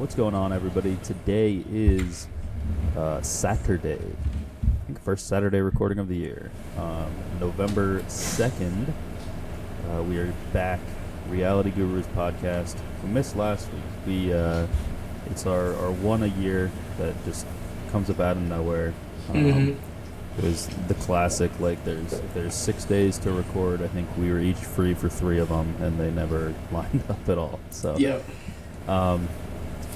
What's going on, everybody? Today is Saturday. I think first Saturday recording of the year. November 2nd. We are back. Reality Gurus podcast. We missed last week. It's our one a year that just comes up out of nowhere. It was the classic, like there's 6 days to record. I think we were each free for 3 of them, and they never lined up at all. So yeah.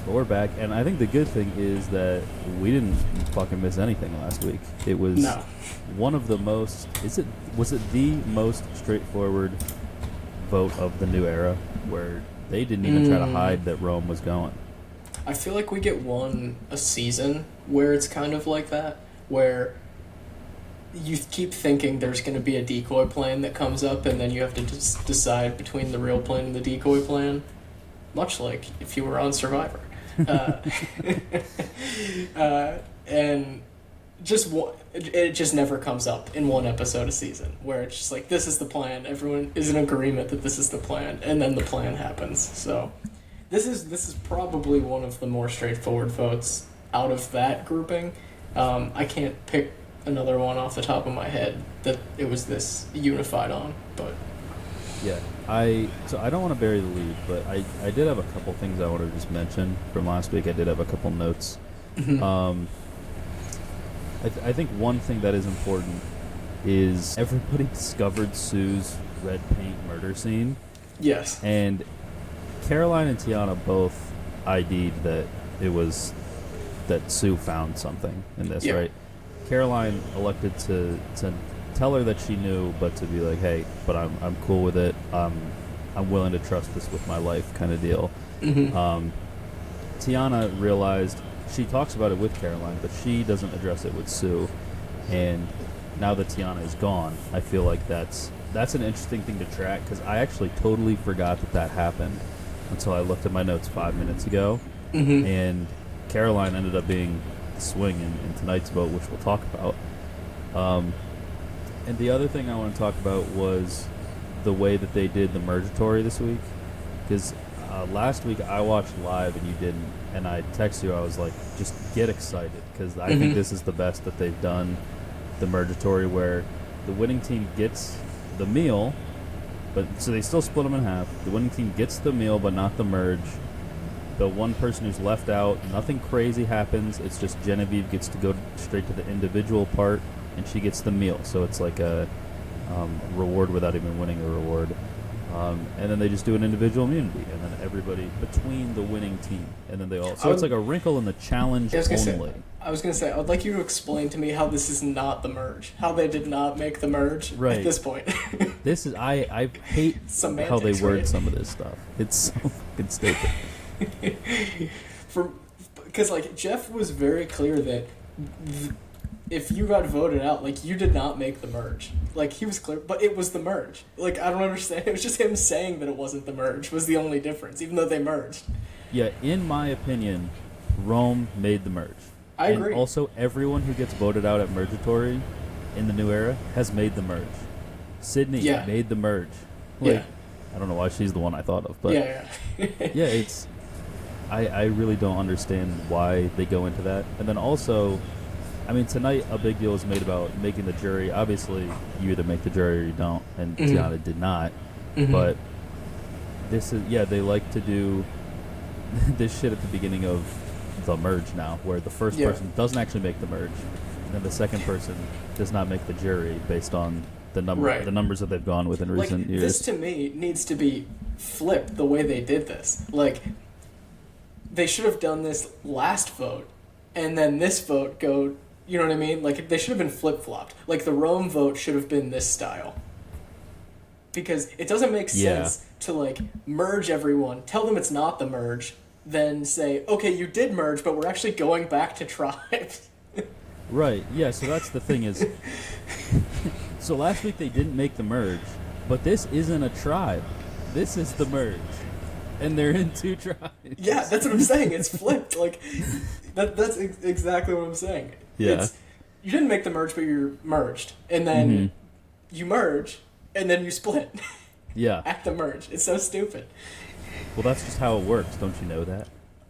But we're back, and I think the good thing is that we didn't fucking miss anything last week. It was one of the most. Was it the most straightforward vote of the new era, where they didn't even try to hide that Rome was going. I feel like we get one a season where it's kind of like that, where you keep thinking there's going to be a decoy plan that comes up, and then you have to just decide between the real plan and the decoy plan, much like if you were on Survivor. And it just never comes up in one episode a season, where it's just like, this is the plan, everyone is in agreement that this is the plan, and then the plan happens. So this is probably one of the more straightforward votes out of that grouping. I can't pick another one off the top of my head that it was this unified on, but yeah, I don't want to bury the lead, but I did have a couple things I want to just mention from last week. I did have a couple notes. I think one thing that is important is everybody discovered Sue's red paint murder scene. Yes. And Caroline and Tiyana both ID'd that Sue found something in this, right? Caroline elected to tell her that she knew, but to be like, hey, but I'm cool with it. I'm willing to trust this with my life, kind of deal. Tiyana realized, she talks about it with Caroline, but she doesn't address it with Sue. And now that Tiyana is gone, I feel like that's an interesting thing to track, because I actually totally forgot that happened until I looked at my notes 5 minutes ago. And Caroline ended up being the swing in tonight's vote, which we'll talk about. And the other thing I want to talk about was the way that they did the Mergatory this week. Because last week I watched live and you didn't, and I texted you, I was like, just get excited, because I think this is the best that they've done, the Mergatory, where the winning team gets the meal, but so they still split them in half. The winning team gets the meal, but not the merge. The one person who's left out, nothing crazy happens. It's just Genevieve gets to go straight to the individual part, and she gets the meal. So it's like a reward without even winning a reward. And then they just do an individual immunity, and then everybody between the winning team, and then they all. So it's like a wrinkle in the challenge only. I was going to say, I would like you to explain to me how this is not the merge. How they did not make the merge at this point. This is I hate semantics, how they word right? some of this stuff. It's so fucking stupid. Because like Jeff was very clear that if you got voted out, like, you did not make the merge. Like, he was clear, but it was the merge. Like, I don't understand. It was just him saying that it wasn't the merge was the only difference, even though they merged. Yeah, in my opinion, Rome made the merge. I agree. And also, everyone who gets voted out at Mergatory in the new era has made the merge. Sydney made the merge. Like, I don't know why she's the one I thought of, but it's. I really don't understand why they go into that. And then also, I mean, tonight a big deal was made about making the jury. Obviously, you either make the jury or you don't, and Tiyana did not. But this is, they like to do this shit at the beginning of the merge now, where the first person doesn't actually make the merge, and then the second person does not make the jury based on the numbers that they've gone with in recent years. This, to me, needs to be flipped the way they did this. Like, they should have done this last vote, and then this vote go, you know what I mean? Like, they should have been flip-flopped. Like, the Rome vote should have been this style. Because it doesn't make sense to, like, merge everyone, tell them it's not the merge, then say, okay, you did merge, but we're actually going back to tribes. Right, yeah, so that's the thing is... So last week they didn't make the merge, but this isn't a tribe. This is the merge. And they're in 2 tribes. Yeah, that's what I'm saying. It's flipped. Like, that's exactly what I'm saying. Yeah. You didn't make the merge, but you're merged. And then you merge, and then you split. Yeah. At the merge. It's so stupid. Well, that's just how it works. Don't you know that?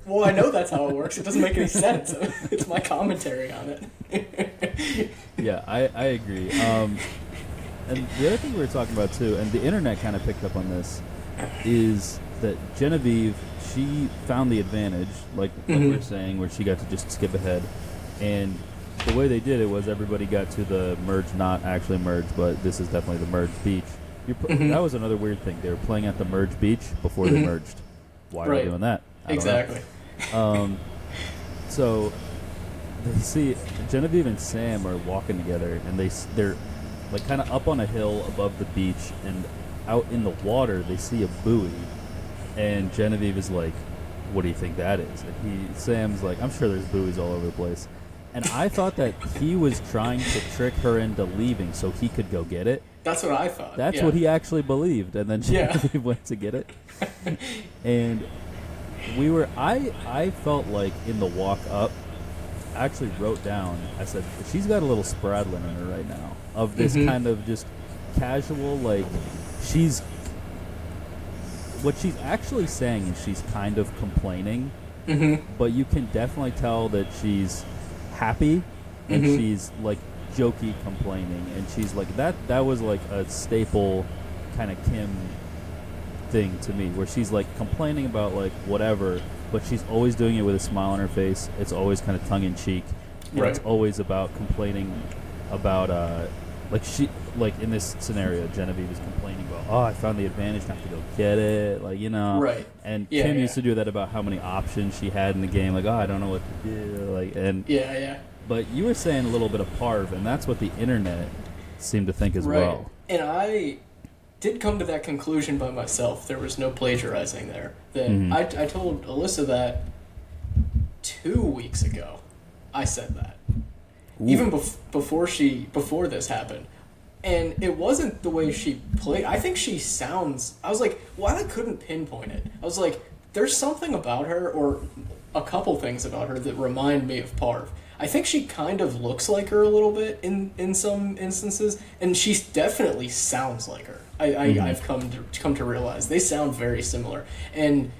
Well, I know that's how it works. It doesn't make any sense. It's my commentary on it. Yeah, I agree. And the other thing we were talking about too, and the internet kind of picked up on this, is that Genevieve, she found the advantage, like we were saying, where she got to just skip ahead. And the way they did it was everybody got to the merge, not actually merge, but this is definitely the merge beach. That was another weird thing. They were playing at the merge beach before they merged. Why are they doing that? Exactly. So they see Genevieve and Sam are walking together, and they're like kind of up on a hill above the beach, and out in the water they see a buoy, and Genevieve is like, "What do you think that is?" And Sam's like, "I'm sure there's buoys all over the place." And I thought that he was trying to trick her into leaving so he could go get it. That's what I thought. That's what he actually believed, and then Genevieve went to get it. And I felt like in the walk up, I actually wrote down, I said, she's got a little Spradlin in her right now, of this kind of just casual, like, what she's actually saying is she's kind of complaining, but you can definitely tell that she's happy, and she's, like, jokey complaining, and she's like, that was, like, a staple kind of Kim thing to me, where she's, like, complaining about, like, whatever, but she's always doing it with a smile on her face. It's always kind of tongue-in-cheek, and it's always about complaining about, like in this scenario, Genevieve is complaining about, oh, I found the advantage, I have to go get it, like, you know. Right. And Kim used to do that about how many options she had in the game, like, oh, I don't know what to do, like, and But you were saying a little bit of Parv, and that's what the internet seemed to think as well. And I did come to that conclusion by myself. There was no plagiarizing there. That I told Alyssa that 2 weeks ago. I said that. Ooh. Even before this happened. And it wasn't the way she played. I think she sounds... I was like, well, I couldn't pinpoint it. I was like, there's something about her, or a couple things about her that remind me of Parv. I think she kind of looks like her a little bit in some instances, and she definitely sounds like her. I've come to realize they sound very similar, and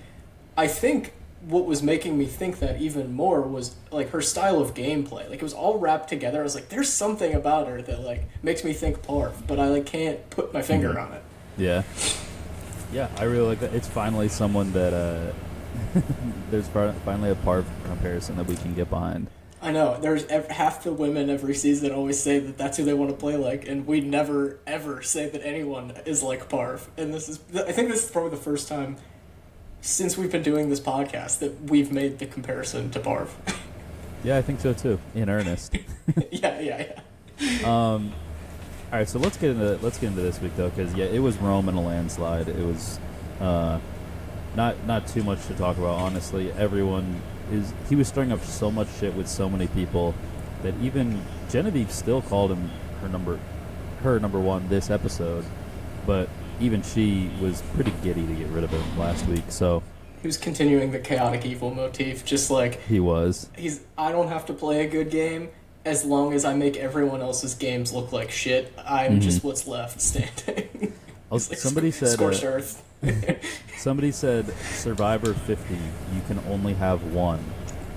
I think what was making me think that even more was like her style of gameplay. Like, it was all wrapped together. I was like, there's something about her that like makes me think Parv, but I like can't put my finger on it. Yeah, I really like that. It's finally someone that there's finally a Parv comparison that we can get behind. I know. There's half the women every season always say that that's who they want to play like, and we never, ever say that anyone is like Parv. And I think this is probably the first time since we've been doing this podcast that we've made the comparison to Parv. Yeah, I think so too, in earnest. Yeah. All right, so let's get into this week though, because it was Rome in a landslide. It was not too much to talk about, honestly. He was stirring up so much shit with so many people that even Genevieve still called him her number one this episode, but even she was pretty giddy to get rid of him last week. So he was continuing the chaotic evil motif, just like he was. I don't have to play a good game as long as I make everyone else's games look like shit. I'm just what's left standing. Like somebody said scorched earth. Somebody said Survivor 50, you can only have one.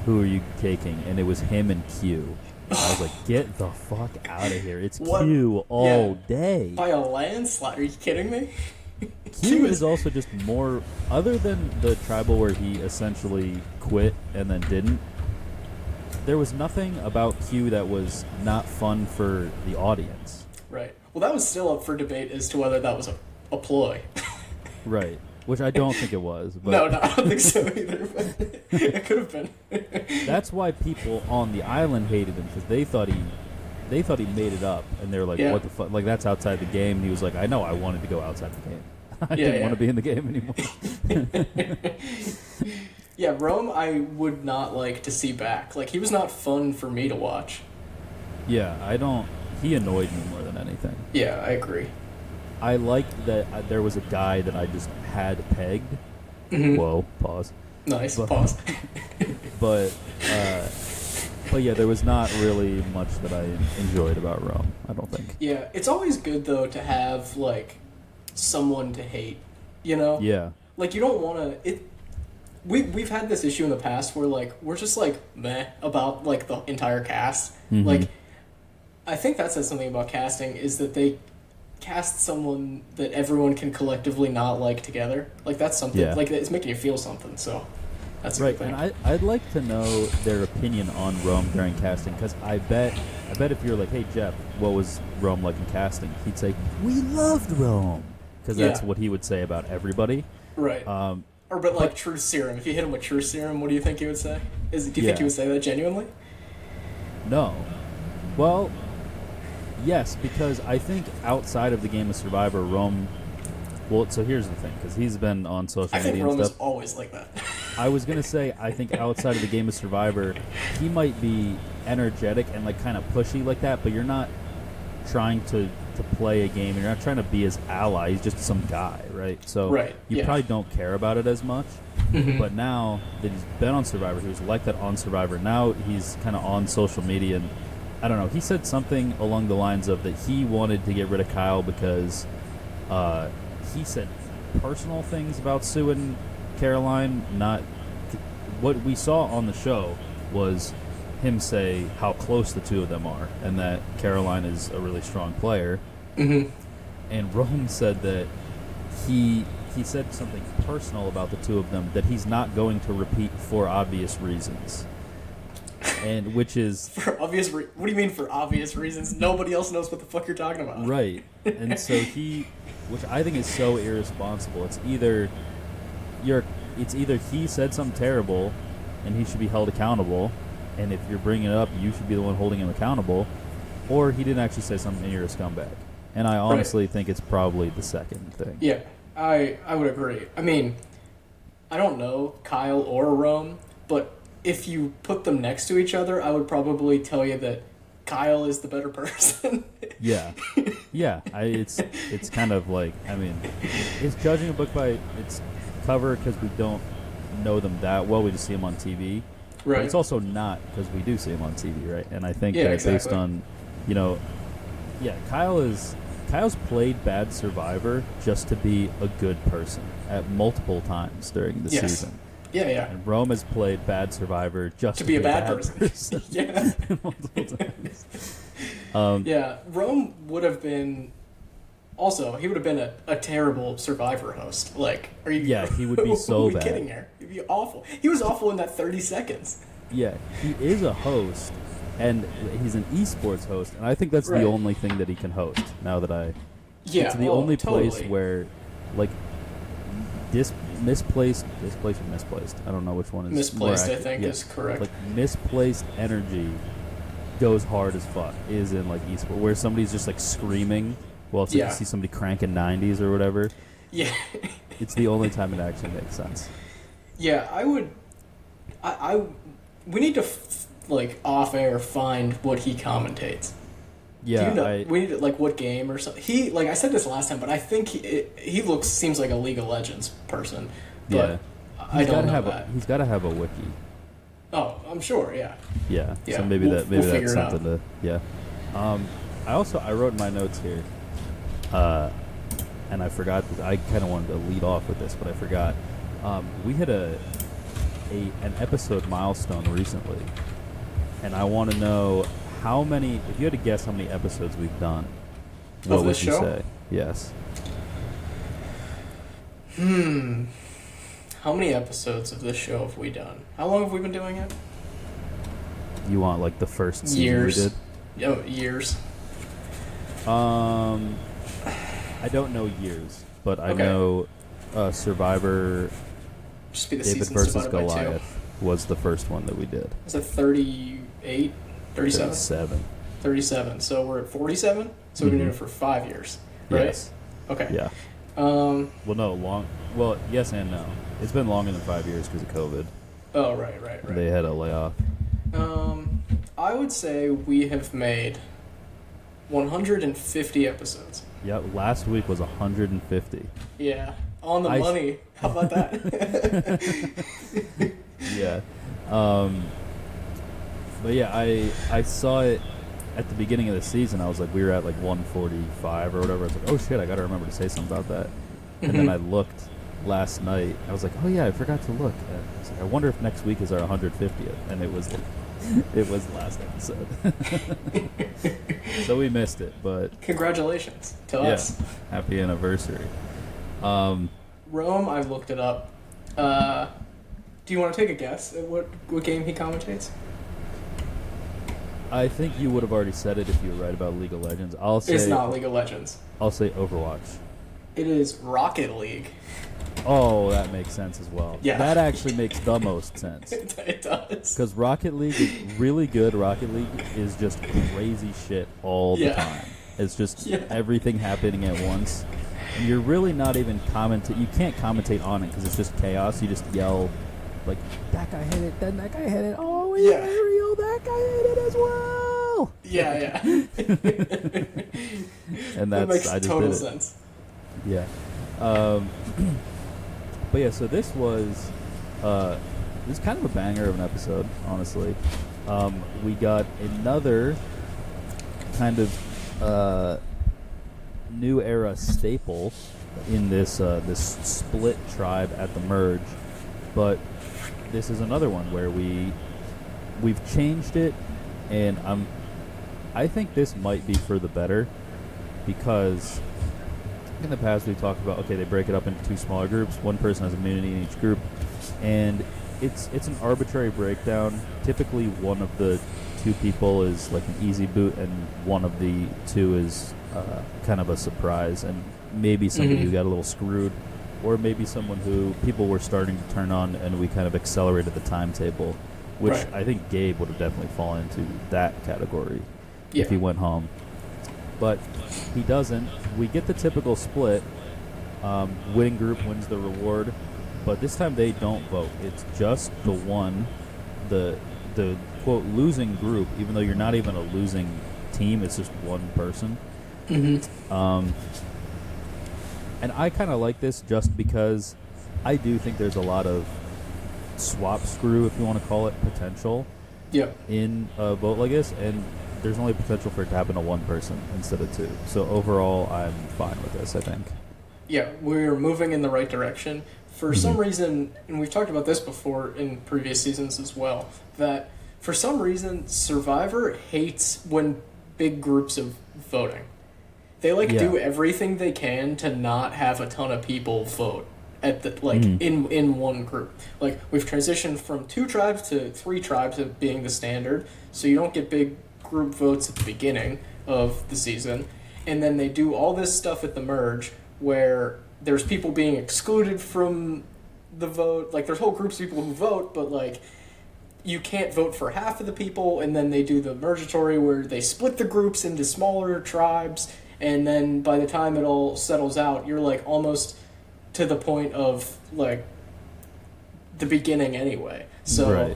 Who are you taking? And it was him and Q. I was like, get the fuck out of here. It's Q all day. By a landslide. Are you kidding me? Q is also just more, other than the tribal where he essentially quit and then didn't, there was nothing about Q that was not fun for the audience. Right. Well, that was still up for debate as to whether that was a ploy. Right. Which I don't think it was. But No, I don't think so either. But it could have been. That's why people on the island hated him, because they thought he made it up, and they were like, "What the fuck? Like, that's outside the game." And he was like, "I know, I wanted to go outside the game. I didn't want to be in the game anymore." Yeah, Rome, I would not like to see back. Like, he was not fun for me to watch. Yeah, he annoyed me more than anything. Yeah, I agree. I liked that there was a guy that I just had pegged. Whoa, pause. Nice, pause. But yeah, there was not really much that I enjoyed about Rome, I don't think. Yeah, it's always good, though, to have, like, someone to hate, you know? Yeah. Like, you don't want to... we've had this issue in the past where like we're just like meh about like the entire cast. Mhm. Like I think that says something about casting is that they cast someone that everyone can collectively not like together. Like that's something. Yeah. Like it's making you feel something. So that's a Right, good thing. and I'd like to know their opinion on Rome during casting, because I bet if you're like, hey Jeff, what was Rome like in casting? He'd say, we loved Rome, because that's Yeah. what he would say about everybody. Right. Or but like truth serum. If you hit him with truth serum, what do you think he would say? Do you think Yeah. he would say that genuinely? No. Well, yes, because I think outside of the game of Survivor, Rome. Well, so here's the thing, because he's been on social I think media and Rome is stuff. always like that. I was gonna say, I think outside of the game of Survivor, he might be energetic and like kind of pushy like that, but you're not trying to play a game. You're not trying to be his ally. He's just some guy, right? So Right, you yeah. probably don't care about it as much. Mhm. But now that he's been on Survivor, he was like that on Survivor. Now he's kind of on social media, and I don't know. He said something along the lines of that he wanted to get rid of Kyle because he said personal things about Sue and Caroline. Not what we saw on the show was him say how close the two of them are, and that Caroline is a really strong player. Mhm. And Rome said that he said something personal about the two of them that he's not going to repeat for obvious reasons. And which is For obvious what do you mean for obvious reasons? Nobody else knows what the fuck you're talking about. right. And so which I think is so irresponsible. It's either he said something terrible and he should be held accountable, and if you're bringing it up, you should be the one holding him accountable, or he didn't actually say something and you're a scumbag. And I honestly think it's probably the second thing. Yeah, I would agree. I mean, I don't know Kyle or Rome, but if you put them next to each other, I would probably tell you that Kyle is the better person. Yeah, yeah. It's kind of like, I mean, it's judging a book by its cover because we don't know them that well. We just see them on TV. Right. But it's also not because we do see them on TV, right? And I think Yeah, that exactly. based on, yeah, Kyle's played bad Survivor just to be a good person at multiple times during the Yes. season. Yeah, yeah. And Rome has played bad Survivor just To be a bad person. Yeah. multiple times. Yeah, Rome would have been. Also, he would have been a terrible Survivor host. Like, are you? Yeah, he would be so are we bad. kidding here? He'd be awful. He was awful in that 30 seconds. Yeah, he is a host, and he's an esports host, and I think that's Right. the only thing that he can host. Now that Yeah, it's the oh, only totally. place where, like, misplaced or misplaced. I don't know which one is Misplaced, more I think, yeah. is correct. Like misplaced energy goes hard as fuck. Is in like esports where somebody's just like screaming while Yeah. you see somebody cranking 90s or whatever. Yeah. It's the only time it actually makes sense. Yeah, I would. We need to like off air find what he commentates. Yeah, Do you know, we need to, like what game or something. He like I said this last time, but I think he seems like a League of Legends person. But yeah, I don't know have that. he's got to have a wiki. Oh, I'm sure. Yeah. Yeah. Yeah, So maybe we'll that's figure it out. something to yeah. I wrote in my notes here, and I forgot. I kind of wanted to lead off with this, but I forgot. We hit an episode milestone recently, and I want to know how many. If you had to guess how many episodes we've done, what Of would this you show? say? Yes. How many episodes of this show have we done? How long have we been doing it? You want like the first season Years. we did? Oh, years. I don't know years, but I Okay. know Survivor Just be the David seasons versus divided by two. Goliath was the first one that we did. Is it 38? 37? 7. 37. So we're at 47? So we've been doing it for 5 years, right? Yes. Okay. Yeah. Well, no, long. Well, yes and no. It's been longer than 5 years because of COVID. Oh, right. They had a layoff. I would say we have made 150 episodes. Yeah, last week was 150. Yeah. On the money. How about that? Yeah. But yeah, I saw it at the beginning of the season. I was like, we were at like 145 or whatever. I was like, oh shit, I got to remember to say something about that. And then I looked, last night. I was like, oh yeah, I forgot to look. I was like, I wonder if next week is our 150th, and it was it was last episode. So we missed it, but Congratulations to yeah, us. happy anniversary. Um, Rome, I looked it up. Do you want to take a guess at what game he commentates? I think you would have already said it if you were right about League of Legends. It's not League of Legends. I'll say Overwatch. It is Rocket League. Oh, that makes sense as well. Yeah. That actually makes the most sense. It does. Because Rocket League is really good. Rocket League is just crazy shit all the time. It's just everything happening at once. And you're really not even you can't commentate on it because it's just chaos. You just yell, like, that guy hit it, then that guy hit it. Oh, he's real, that guy hit it as well. Yeah. And that makes I just total did it. sense. Yeah. But yeah, so this was kind of a banger of an episode, honestly. We got another kind of new era staple in this split tribe at the merge, but this is another one where we've changed it, and I think this might be for the better, because in the past we talked about, okay, they break it up into two smaller groups, one person has immunity in each group, and it's an arbitrary breakdown. Typically one of the two people is like an easy boot, and one of the two is kind of a surprise, and maybe somebody who got a little screwed, or maybe someone who people were starting to turn on, and we kind of accelerated the timetable, which I think Gabe would have definitely fallen into that category if he went home. But he doesn't. We get the typical split. Winning group wins the reward, but this time they don't vote. It's just the quote losing group, even though you're not even a losing team. It's just one person. And I kind of like this just because I do think there's a lot of swap screw, if you want to call it, potential in a vote like this, and there's only potential for it to happen to one person instead of two. So overall, I'm fine with this, I think. Yeah, we're moving in the right direction. For some reason, and we've talked about this before in previous seasons as well, that for some reason, Survivor hates when big groups of voting. They do everything they can to not have a ton of people vote at the in one group. Like, we've transitioned from 2 tribes to 3 tribes of being the standard, so you don't get big group votes at the beginning of the season, and then they do all this stuff at the merge where there's people being excluded from the vote. Like, there's whole groups of people who vote, but like you can't vote for half of the people, and then they do the mergatory where they split the groups into smaller tribes, and then by the time it all settles out, you're like almost to the point of like the beginning anyway. So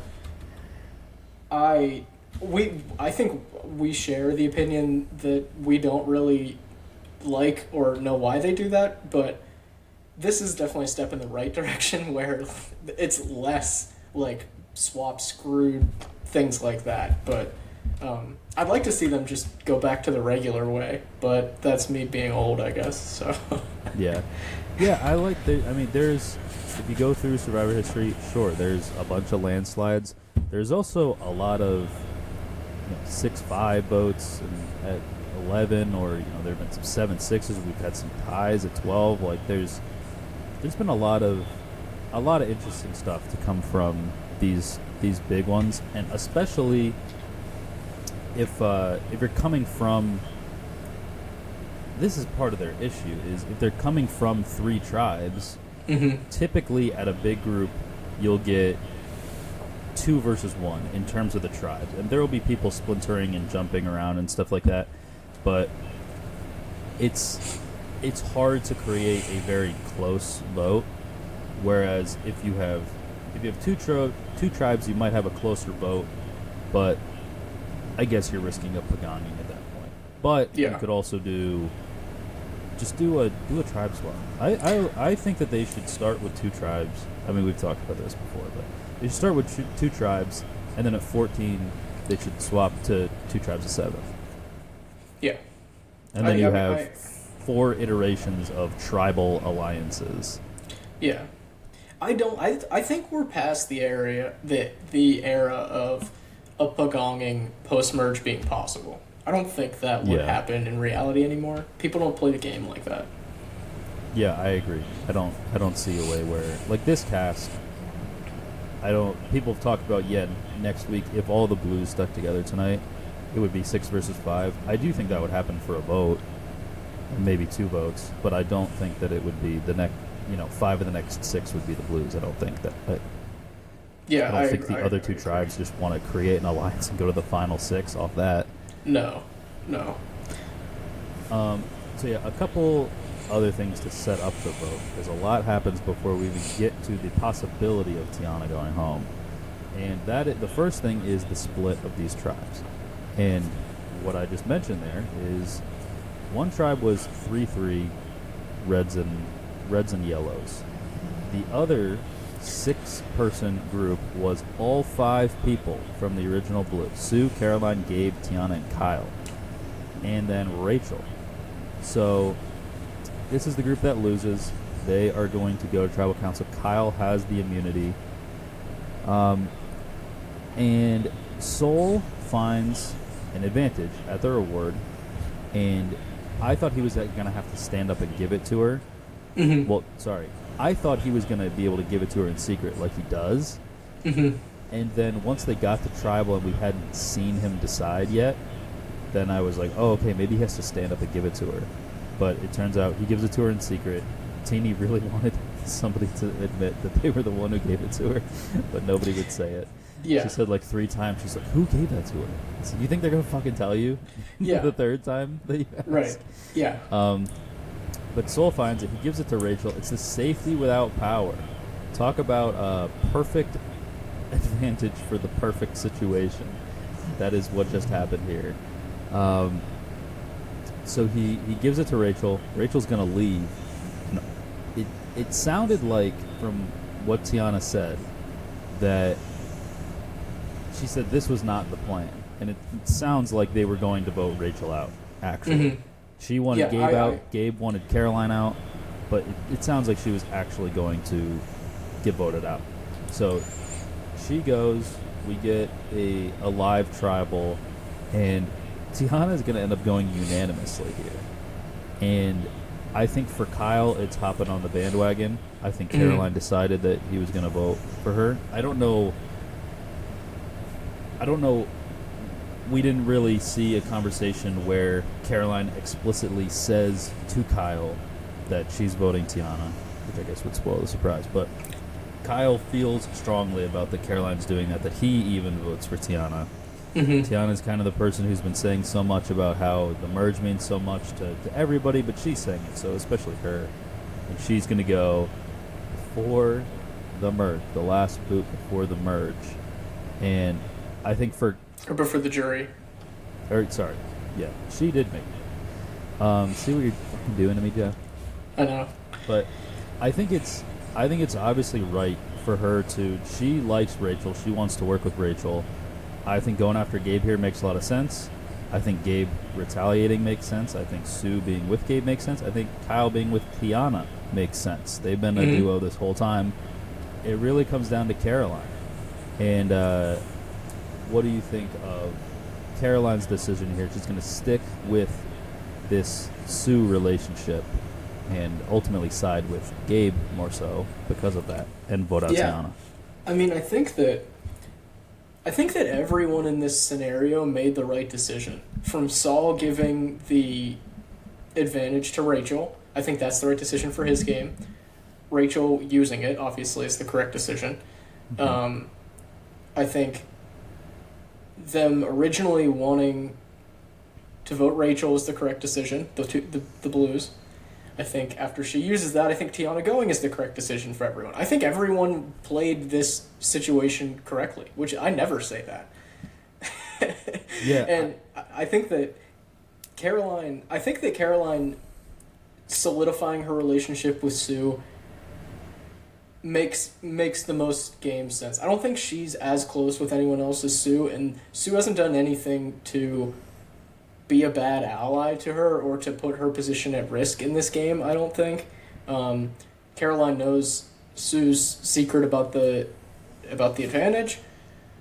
I think we share the opinion that we don't really like or know why they do that, but this is definitely a step in the right direction where it's less like swap screwed things like that. But I'd like to see them just go back to the regular way, but that's me being old, I guess. So yeah, I like I mean, there's, if you go through Survivor history, sure, there's a bunch of landslides. There's also a lot of 6-5 votes and at 11, or there have been some 7-6s. We've had some ties at 12. Like, there's been a lot of interesting stuff to come from these big ones, and especially if you're coming from, this is part of their issue, is if they're coming from 3 tribes, typically at a big group you'll get 2 versus 1 in terms of the tribes, and there will be people splintering and jumping around and stuff like that, but it's hard to create a very close vote. Whereas if you have 2 tribes, you might have a closer vote, but I guess you're risking a Pagani at that point. But you could also do a tribe swap. I think that they should start with 2 tribes. I mean, we've talked about this before, but they should start with 2 tribes, and then at 14 they should swap to 2 tribes of 7. Yeah. And then you have 4 iterations of tribal alliances. Yeah. I don't. I think we're past the era of a pagonging post merge being possible. I don't think that would Yeah. happen in reality anymore. People don't play the game like that. Yeah, I agree. I don't see a way where like this cast. I don't. People have talked about next week if all the Blues stuck together tonight, it would be 6 versus 5. I do think that would happen for a vote, maybe 2 votes, but I don't think that it would be the next. 5 of the next 6 would be the Blues. I don't think that. I Yeah, don't think the other two agree. tribes just want to create an alliance and go to the final 6 off that. No, no. So yeah, a couple other things to set up the vote because a lot happens before we even get to the possibility of Tiyana going home, and the first thing is the split of these tribes, and what I just mentioned there is one tribe was 3-3 reds and yellows. The other 6-person group was all 5 people from the original Blue: Sue, Caroline, Gabe, Tiana, and Kyle, and then Rachel. So this is the group that loses. They are going to go to tribal council. Kyle has the immunity. And Soul finds an advantage at the reward. And I thought he was going to have to stand up and give it to her. Mm-hmm. Well, sorry. I thought he was going to be able to give it to her in secret like he does. Mm-hmm. And then once they got to tribal and we hadn't seen him decide yet, then I was like, oh, okay, maybe he has to stand up and give it to her. But it turns out he gives it to her in secret. Teeny really wanted somebody to admit that they were the one who gave it to her, but nobody would say it. Yeah. She said like 3 times, she's like, who gave that to her? I said, you think they're going to fucking tell you? Yeah. The third time that you asked? Right. Yeah. But Soul finds it. He gives it to Rachel. It's the safety without power. Talk about a perfect advantage for the perfect situation. That is what just happened here. So he gives it to Rachel. Rachel's going to leave. It sounded like, from what Tiyana said, that she said this was not the plan. And it sounds like they were going to vote Rachel out, actually. Mm-hmm. She wanted Yeah, Gabe out. Gabe wanted Caroline out. But it sounds like she was actually going to get voted out. So she goes. We get a live tribal. And Tiana is going to end up going unanimously here. And I think for Kyle, it's hopping on the bandwagon. I think Caroline decided that he was going to vote for her. I don't know. We didn't really see a conversation where Caroline explicitly says to Kyle that she's voting Tiana, which I guess would spoil the surprise. But Kyle feels strongly about that Caroline's doing that he even votes for Tiana. Mm-hmm. Tiana's kind of the person who's been saying so much about how the merge means so much to everybody, but she's saying it, so especially her. And she's going to go before the merge, the last boot before the merge. And I think Or before the jury. Sorry. Yeah, she did make it. See what you're fucking doing to me, Jeff? I know. But I think it's obviously right for her to. She likes Rachel. She wants to work with Rachel. I think going after Gabe here makes a lot of sense. I think Gabe retaliating makes sense. I think Sue being with Gabe makes sense. I think Kyle being with Tiyana makes sense. They've been a duo this whole time. It really comes down to Caroline. And what do you think of Caroline's decision here? She's going to stick with this Sue relationship and ultimately side with Gabe more so because of that and vote out Tiyana. I mean, I think that everyone in this scenario made the right decision. From Saul giving the advantage to Rachel, I think that's the right decision for his game. Rachel using it, obviously, is the correct decision. Mm-hmm. I think them originally wanting to vote Rachel is the correct decision, the Blues. I think after she uses that, I think Tiyana going is the correct decision for everyone. I think everyone played this situation correctly, which I never say that. Yeah. And I think that Caroline solidifying her relationship with Sue makes the most game sense. I don't think she's as close with anyone else as Sue, and Sue hasn't done anything to be a bad ally to her or to put her position at risk in this game, I don't think. Caroline knows Sue's secret about the advantage.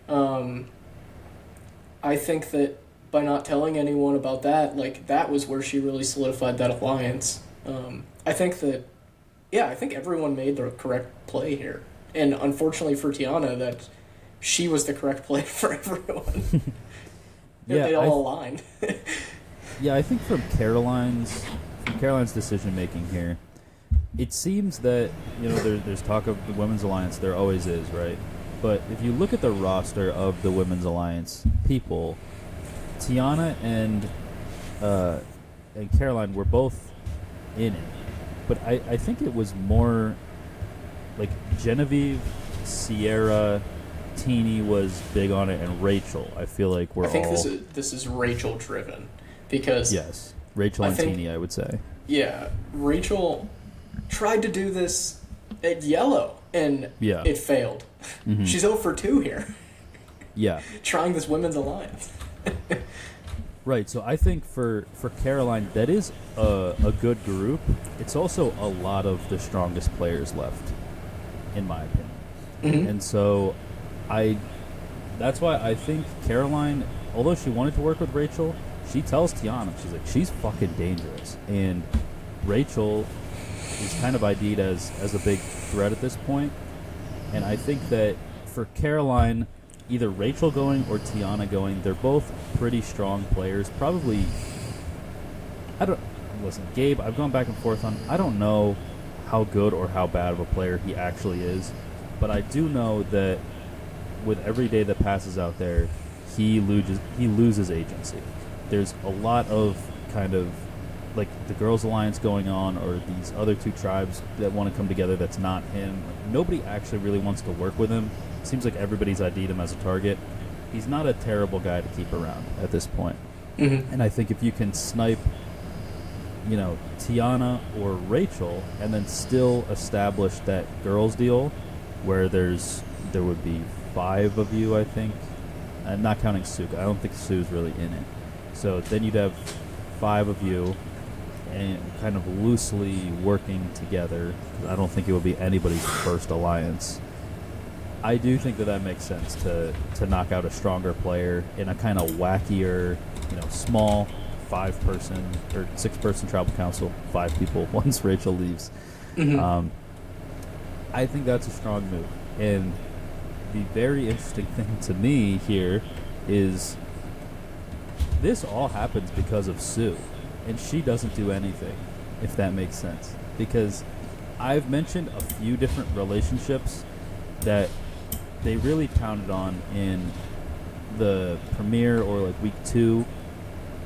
Um, I think that by not telling anyone about that, like that was where she really solidified that alliance. I think that, yeah, I think everyone made the correct play here, and unfortunately for Tiyana, that she was the correct play for everyone. Yeah, they all aligned. yeah, I think from Caroline's decision making here, it seems that there's talk of the women's alliance. There always is, right? But if you look at the roster of the women's alliance people, Tiyana and Caroline were both in it, but I think it was more like Genevieve, Sierra, Teeny was big on it, and Rachel. I feel like I think this is Rachel driven because yes, Rachel and Teeny, I would say. Yeah, Rachel tried to do this at Yellow, and it failed. Mm-hmm. She's 0 for 2 here. Yeah. Trying this women's alliance. Right, so I think for Caroline, that is a good group. It's also a lot of the strongest players left, in my opinion. Mm-hmm. And so that's why I think Caroline, although she wanted to work with Rachel, she tells Tiyana, she's like, she's fucking dangerous. And Rachel is kind of ID'd as a big threat at this point. And I think that for Caroline, either Rachel going or Tiyana going, they're both pretty strong players. Probably, listen, Gabe, I've gone back and forth on, I don't know how good or how bad of a player he actually is, but I do know that with every day that passes out there, he loses agency. There's a lot of kind of like the Girls Alliance going on, or these other two tribes that want to come together that's not him. Like, nobody actually really wants to work with him. Seems like everybody's ID'd him as a target. He's not a terrible guy to keep around at this point. Mm-hmm. And I think if you can snipe, Tiyana or Rachel, and then still establish that girls deal where there would be 5 of you, I think, not counting Sue. I don't think Sue's really in it. So then you'd have 5 of you and kind of loosely working together. I don't think it would be anybody's first alliance. I do think that makes sense to knock out a stronger player in a kind of wackier, small 5-person or 6-person tribal council, 5 people once Rachel leaves. Mm-hmm. I think that's a strong move. And the very interesting thing to me here is this all happens because of Sue. And she doesn't do anything, if that makes sense. Because I've mentioned a few different relationships that they really pounded on in the premiere or like week 2,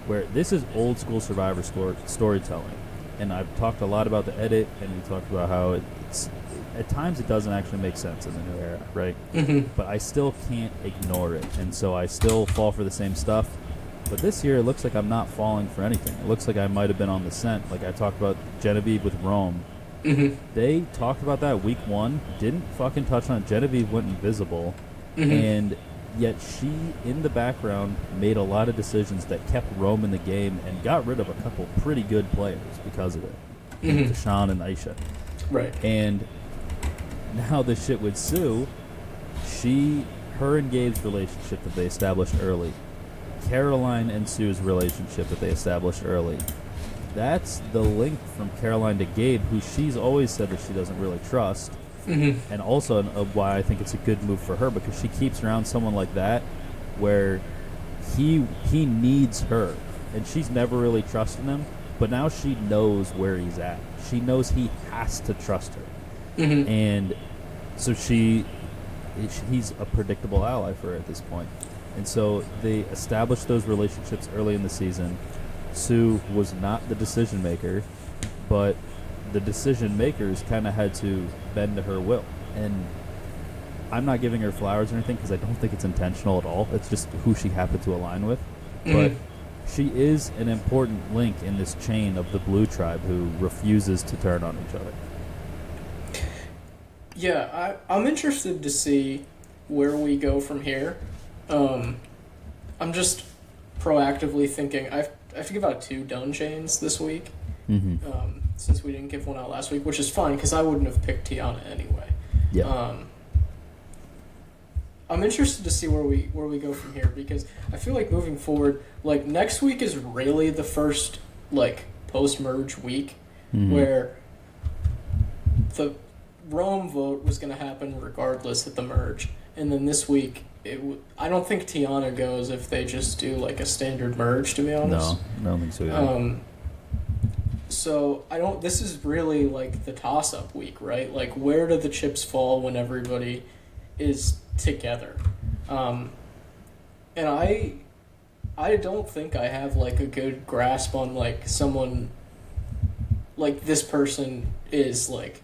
where this is old school Survivor storytelling. And I've talked a lot about the edit, and we talked about how it's at times it doesn't actually make sense in the new era, right? Mm-hmm. But I still can't ignore it, and so I still fall for the same stuff. But this year, it looks like I'm not falling for anything. It looks like I might have been on the scent. Like I talked about Genevieve with Rome. Mm-hmm. They talked about that week 1, didn't fucking touch on it. Genevieve went invisible, and yet she, in the background, made a lot of decisions that kept Rome in the game and got rid of a couple pretty good players because of it. Deshaun and Aisha. Right. And now the shit with Sue, her and Gabe's relationship that they established early, Caroline and Sue's relationship that they established early, that's the link from Caroline to Gabe, who she's always said that she doesn't really trust. Mm-hmm. And also why I think it's a good move for her, because she keeps around someone like that where he needs her, and she's never really trusted him, but now she knows where he's at. She knows he has to trust her. Mm-hmm. And so he's a predictable ally for her at this point. And so they established those relationships early in the season. Sue was not the decision maker, but the decision makers kind of had to bend to her will. And I'm not giving her flowers or anything, because I don't think it's intentional at all. It's just who she happened to align with. But she is an important link in this chain of the Blue Tribe who refuses to turn on each other. Yeah, I'm interested to see where we go from here. I'm just proactively thinking, I have to give out 2 done chains this week, since we didn't give one out last week, which is fine because I wouldn't have picked Tiyana anyway. Yeah. I'm interested to see where we go from here because I feel like moving forward, like next week is really the first like post merge week where the Rome vote was going to happen regardless at the merge, and then this week I don't think Tiyana goes if they just do like a standard merge. To be honest, No, I don't think so either. So I don't. This is really like the toss-up week, right? Like where do the chips fall when everybody is together? And I don't think I have like a good grasp on like someone like this person is like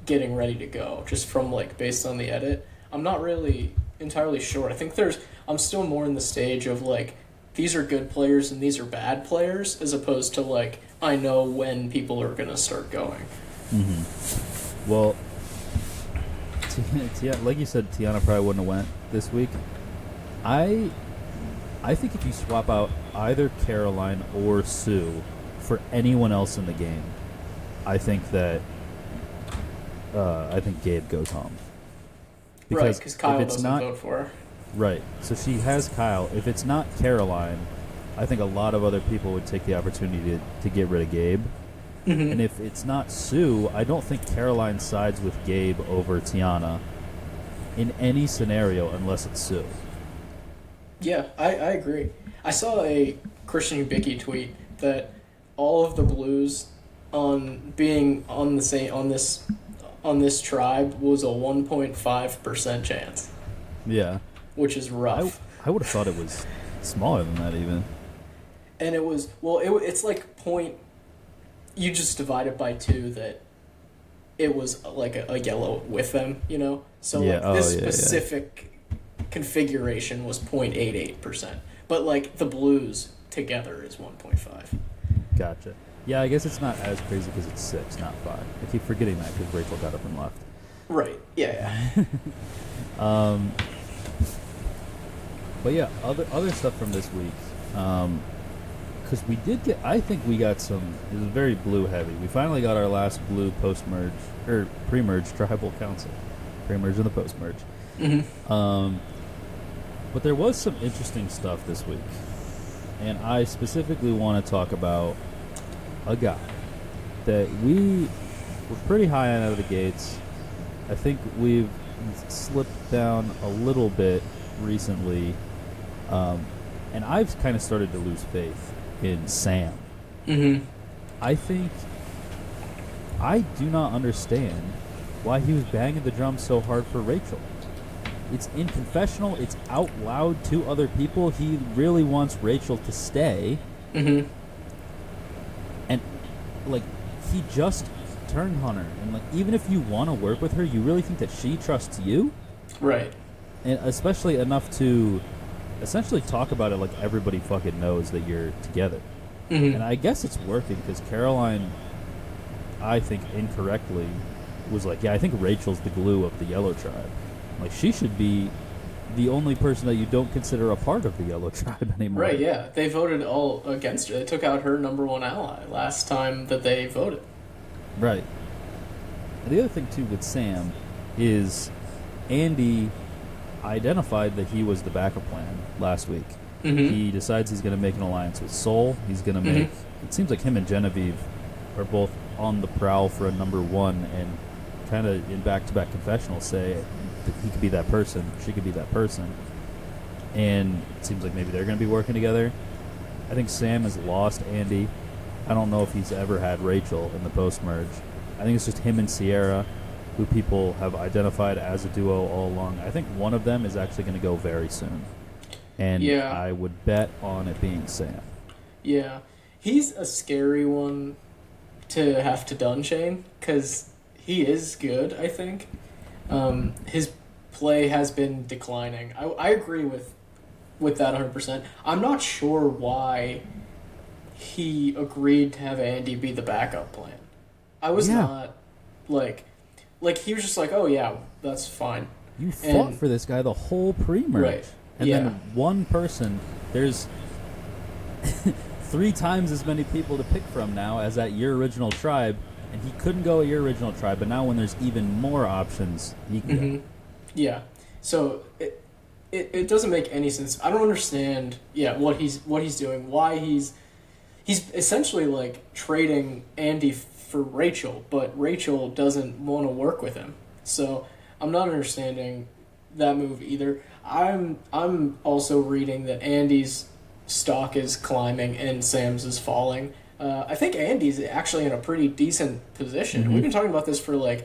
getting ready to go just from like based on the edit. I'm not really entirely sure. I think I'm still more in the stage of like these are good players and these are bad players as opposed to like I know when people are gonna start going. Well, like you said, Tiyana probably wouldn't have went this week. I think if you swap out either Caroline or Sue for anyone else in the game, I think Gabe goes home. Right, because Kyle doesn't vote for her. Right, so she has Kyle. If it's not Caroline, I think a lot of other people would take the opportunity to get rid of Gabe. And if it's not Sue, I don't think Caroline sides with Gabe over Tiyana in any scenario unless it's Sue. Yeah, I agree. I saw a Christian Ubicki tweet that all of the blues on being on the same on this tribe was a 1.5% chance. Yeah, which is rough. I would have thought it was smaller than that even. And it was it's like point. You just divide it by 2 that it was like a yellow with them, you know. So Yeah, like this specific configuration was 0.88%, but like the blues together is 1.5. Gotcha. Yeah, I guess it's not as crazy because it's 6, not 5. I keep forgetting that because Rachel got up and left. Right. Yeah. But yeah, other stuff from this week. Because we did get, I think we got some. It was very blue heavy. We finally got our last blue post merge or pre merge tribal council, pre merge and the post merge. But there was some interesting stuff this week, and I specifically want to talk about a guy that we were pretty high on out of the gates. I think we've slipped down a little bit recently, and I've kind of started to lose faith in Sam. I think I do not understand why he was banging the drum so hard for Rachel. It's in confessional. It's out loud to other people. He really wants Rachel to stay. And like he just turned on her. And like even if you want to work with her, you really think that she trusts you? Right. And especially enough to essentially talk about it like everybody fucking knows that you're together. And I guess it's working because Caroline, I think incorrectly, was like, yeah, I think Rachel's the glue of the Yellow Tribe. Like, she should be the only person that you don't consider a part of the Yellow Tribe anymore. Right, yeah. They voted all against her. They took out her number 1 ally last time that they voted. Right. And the other thing, too, with Sam is Andy identified that he was the backup plan last week. He decides he's going to make an alliance with Sol. He's going to make... It seems like him and Genevieve are both on the prowl for a number 1 and kind of in back-to-back confessionals say that he could be that person, she could be that person. And it seems like maybe they're going to be working together. I think Sam has lost Andy. I don't know if he's ever had Rachel in the post-merge. I think it's just him and Sierra, who people have identified as a duo all along. I think one of them is actually going to go very soon. And I would bet on it being Sam. Yeah. He's a scary one to have to dun chain, because he is good, I think. His play has been declining. I agree with that 100%. I'm not sure why he agreed to have Andy be the backup plan. I was not, like he was just like, oh yeah, that's fine. You fought for this guy the whole pre-merge. Right. And then one person, there's 3 times as many people to pick from now as at your original tribe. and he couldn't go at your original try, but now when there's even more options, he can go. Yeah. So it doesn't make any sense. I don't understand. Yeah, what he's doing. Why he's essentially like trading Andy for Rachel, but Rachel doesn't want to work with him. So I'm not understanding that move either. I'm also reading that Andy's stock is climbing and Sam's is falling. I think Andy's actually in a pretty decent position. We've been talking about this for like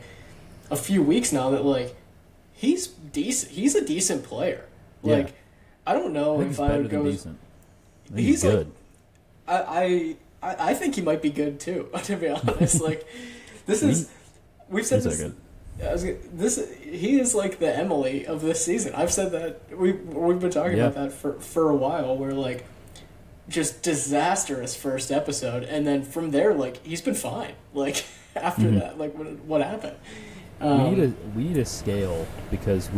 a few weeks now. That like he's decent. He's a decent player. Like I don't know if I would go. Decent. I think he's good. Like, I think he might be good too. To be honest, like we've said this. He is like the Emily of this season. I've said that we've been talking about that for a while. Where like just disastrous first episode, and then from there like he's been fine. Like after that, like what happened? We need a scale because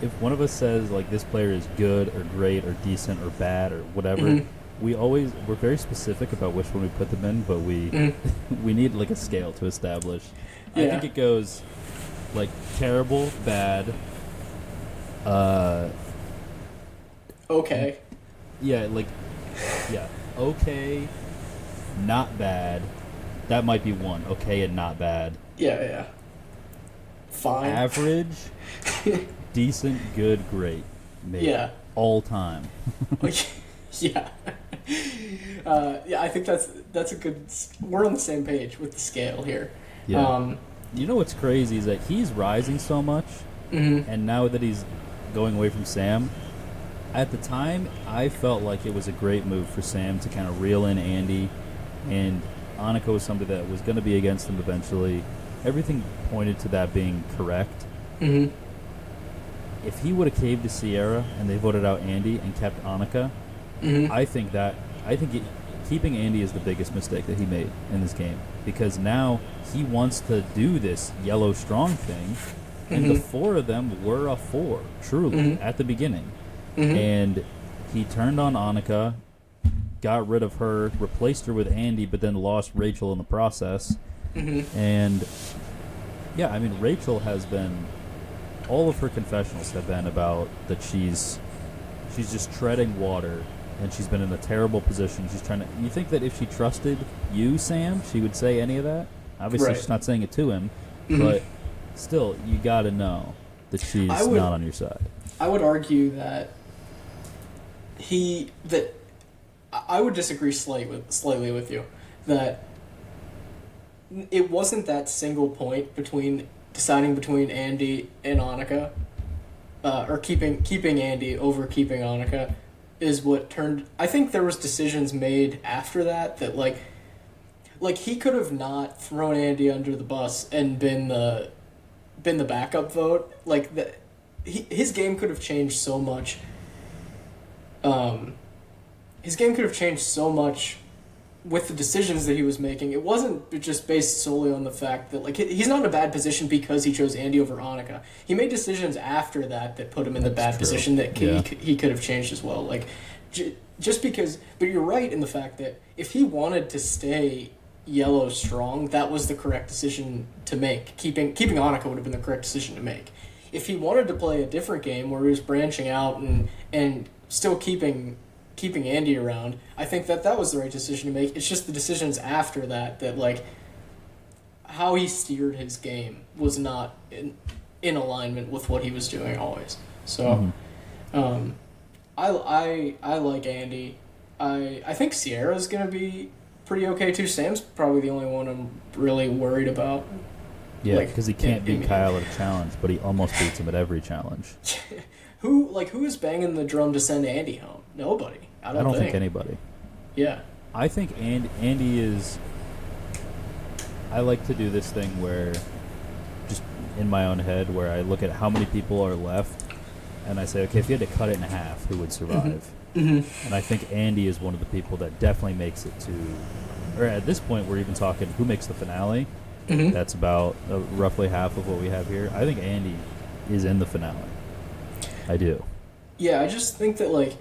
if one of us says like this player is good or great or decent or bad or whatever, we're very specific about which one we put them in, but we need like a scale to establish. I think it goes like terrible, bad, okay. Okay, not bad. That might be one. Okay and not bad. Yeah. Fine. Average, decent, good, great. Maybe. Yeah. All time. Yeah. I think that's a good. We're on the same page with the scale here. Yeah. You know what's crazy is that he's rising so much, and now that he's going away from Sam, at the time I felt like it was a great move for Sam to kind of reel in Andy, and Annika was somebody that was going to be against him eventually. Everything pointed to that being correct. If he would have caved to Sierra and they voted out Andy and kept Annika, I think keeping Andy is the biggest mistake that he made in this game, because now he wants to do this yellow strong thing, and the four of them were a four, truly, at the beginning. And he turned on Annika, got rid of her, replaced her with Andy, but then lost Rachel in the process. And yeah, I mean, Rachel has been, all of her confessionals have been about that she's just treading water, and she's been in a terrible position. She's trying to. You think that if she trusted you, Sam, she would say any of that? Obviously, she's not saying it to him, but still, you got to know that she's not on your side. I would argue that I would disagree slightly with you that it wasn't that single point between deciding between Andy and Annika, or keeping Andy over keeping Annika, is what turned. I think there was decisions made after that like he could have not thrown Andy under the bus and been the backup vote. Like his game could have changed so much. His game could have changed so much with the decisions that he was making. It wasn't just based solely on the fact that like he's not in a bad position because he chose Andy over Annika. He made decisions after that put him in the bad position that he could have changed as well. Like just because, but you're right in the fact that if he wanted to stay yellow strong, that was the correct decision to make. Keeping Annika would have been the correct decision to make. If he wanted to play a different game where he was branching out and still keeping Andy around, I think that was the right decision to make. It's just the decisions after that like how he steered his game was not in alignment with what he was doing always. So I like Andy. I think Sierra's gonna be pretty okay too. Sam's probably the only one I'm really worried about. Yeah, because he can't beat Kyle at a challenge, but he almost beats him at every challenge. Who is banging the drum to send Andy home? Nobody. I don't think anybody. Yeah. I think Andy is. I like to do this thing where, just in my own head, where I look at how many people are left, and I say, okay, if you had to cut it in half, who would survive? And I think Andy is one of the people that definitely makes it to, or at this point, we're even talking who makes the finale. That's about roughly half of what we have here. I think Andy is in the finale. I do. Yeah, I just think that like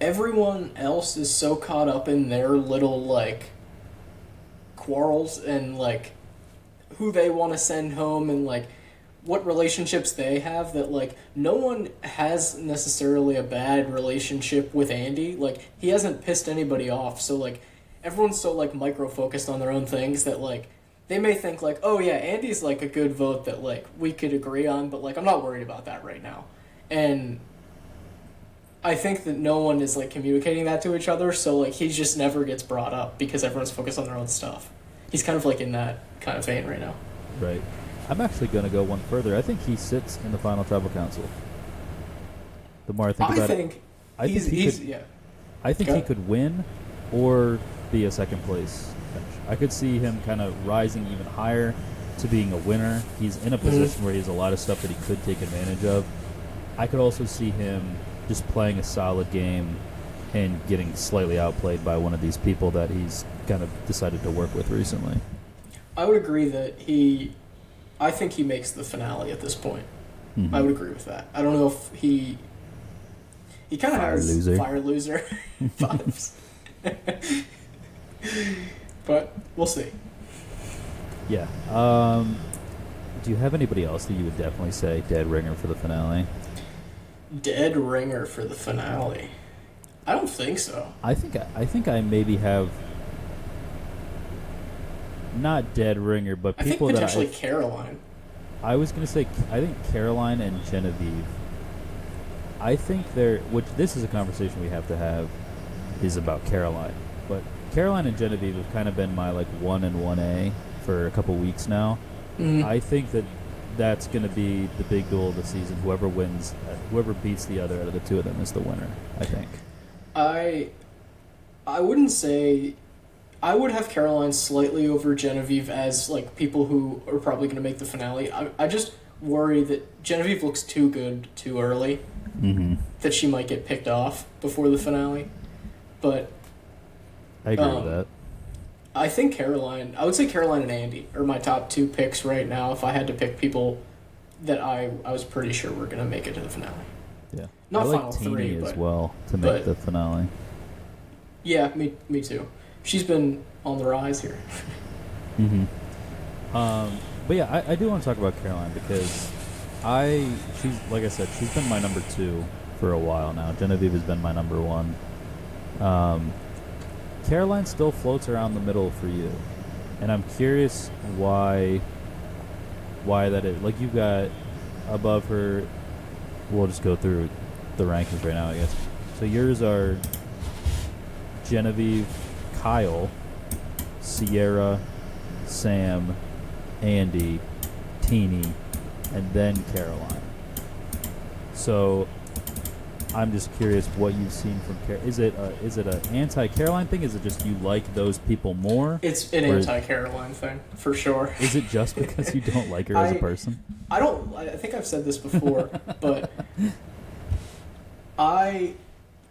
everyone else is so caught up in their little like quarrels and like who they want to send home and like what relationships they have, that like no one has necessarily a bad relationship with Andy. Like he hasn't pissed anybody off, so like everyone's so like micro focused on their own things that like they may think like, oh yeah, Andy's like a good vote that like we could agree on, but like I'm not worried about that right now. And I think that no one is like communicating that to each other, so like he just never gets brought up because everyone's focused on their own stuff. He's kind of like in that kind of vein right now. Right. I'm actually going to go one further. I think he sits in the final tribal council. The more I think about it, I think he could win or be a second place finish. I could see him kind of rising even higher to being a winner. He's in a position where he has a lot of stuff that he could take advantage of. I could also see him just playing a solid game and getting slightly outplayed by one of these people that he's kind of decided to work with recently. I would agree that I think he makes the finale at this point. Mm-hmm. I would agree with that. I don't know if he kind of has fire loser vibes. But we'll see. Yeah. Do you have anybody else that you would definitely say dead ringer for the finale? Dead ringer for the finale? I don't think so. I think I maybe have not dead ringer, but people that potentially Caroline. I was going to say I think Caroline and Genevieve. I think which this is a conversation we have to have, is about Caroline. But Caroline and Genevieve have kind of been my like 1 and 1A for a couple weeks now. Mm-hmm. I think that's going to be the big duel of the season. Whoever wins, whoever beats the other out of the two of them is the winner, I think. I wouldn't say... I would have Caroline slightly over Genevieve as like people who are probably going to make the finale. I just worry that Genevieve looks too good too early, that she might get picked off before the finale. But I agree with that. I think I would say Caroline and Andy are my top two picks right now if I had to pick people that I was pretty sure were going to make it to the finale. Yeah. Not I like final Teeny three, as well to make the finale. Yeah, me too. She's been on the rise here. But yeah, I do want to talk about Caroline because she's like I said, she's been my number 2 for a while now. Genevieve has been my number 1. Caroline still floats around the middle for you, and I'm curious why that is. Like you've got above her. We'll just go through the rankings right now, I guess. So yours are Genevieve, Kyle, Sierra, Sam, Andy, Teeny, and then Caroline. So I'm just curious what you've seen from Caroline. Is it an anti-Caroline thing? Is it just you like those people more? It's an anti-Caroline thing, for sure. Is it just because you don't like her as a person? I think I've said this before, but I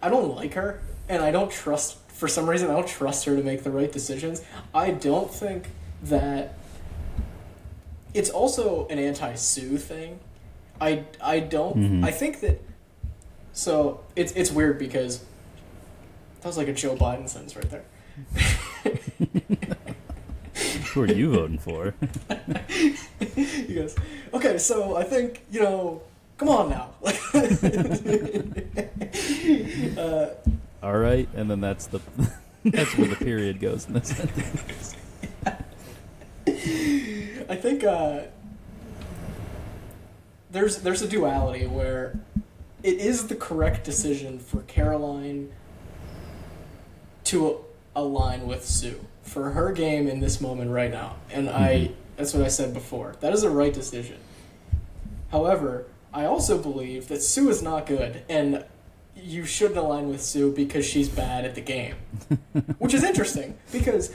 don't like her, and I don't trust... For some reason, I don't trust her to make the right decisions. I don't think that... It's also an anti-Sue thing. I don't... I think that... So, it's weird because... That was like a Joe Biden sentence right there. Who are you voting for? He goes, okay, so I think, come on now. All right, and then that's where the period goes in this sentence. I think there's a duality where it is the correct decision for Caroline to align with Sue for her game in this moment right now, and that's what I said before. That is the right decision. However, I also believe that Sue is not good, and you shouldn't align with Sue because she's bad at the game. Which is interesting, because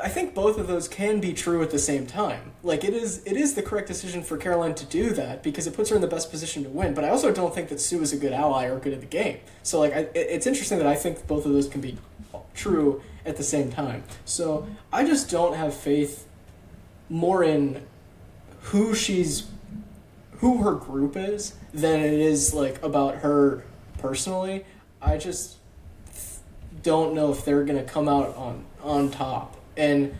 I think both of those can be true at the same time. Like, it is the correct decision for Caroline to do that, because it puts her in the best position to win, but I also don't think that Sue is a good ally or good at the game. So, like, it's interesting that I think both of those can be true at the same time. So, I just don't have faith more in who her group is than it is, like, about her personally. I just don't know if they're going to come out on top And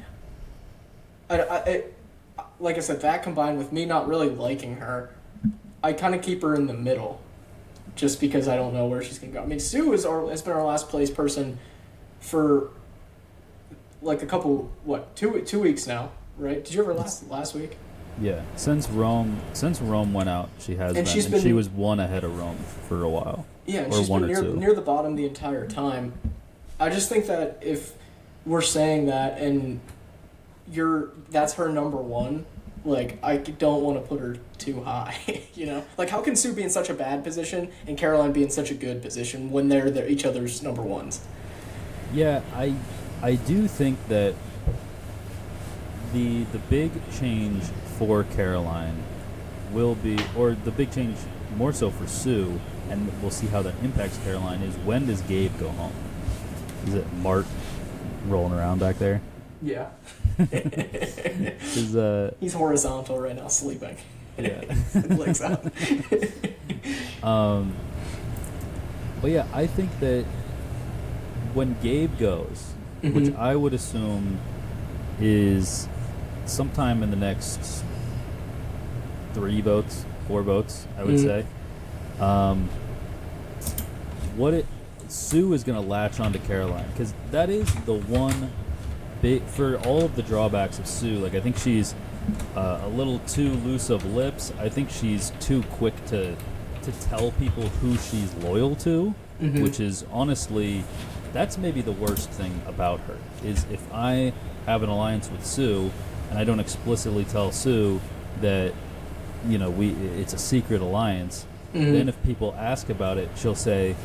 like I said, that combined with me not really liking her, I kind of keep her in the middle, just because I don't know where she's gonna go. I mean, Sue has been our last place person for like a couple 2 weeks now, right? Did you ever last week? Yeah, since Rome went out, she has And been. She was one ahead of Rome for a while. Yeah, and or she's one been or two. near the bottom the entire time. I just think that if we're saying that and that's her number one, like, I don't want to put her too high, you know? Like, how can Sue be in such a bad position and Caroline be in such a good position when they're each other's number ones? Yeah, I do think that the big change for Caroline will be, or the big change more so for Sue, and we'll see how that impacts Caroline, is when does Gabe go home? Is it Mark rolling around back there? Yeah. He's horizontal right now, sleeping. Yeah. Legs out. But yeah, I think that when Gabe goes, which I would assume is sometime in the next 4 votes, I would say. Sue is going to latch on to Caroline, because that is the one big, for all of the drawbacks of Sue. Like, I think she's a little too loose of lips. I think she's too quick to tell people who she's loyal to, which is honestly, that's maybe the worst thing about her, is if I have an alliance with Sue and I don't explicitly tell Sue that, you know, it's a secret alliance, then if people ask about it, she'll say,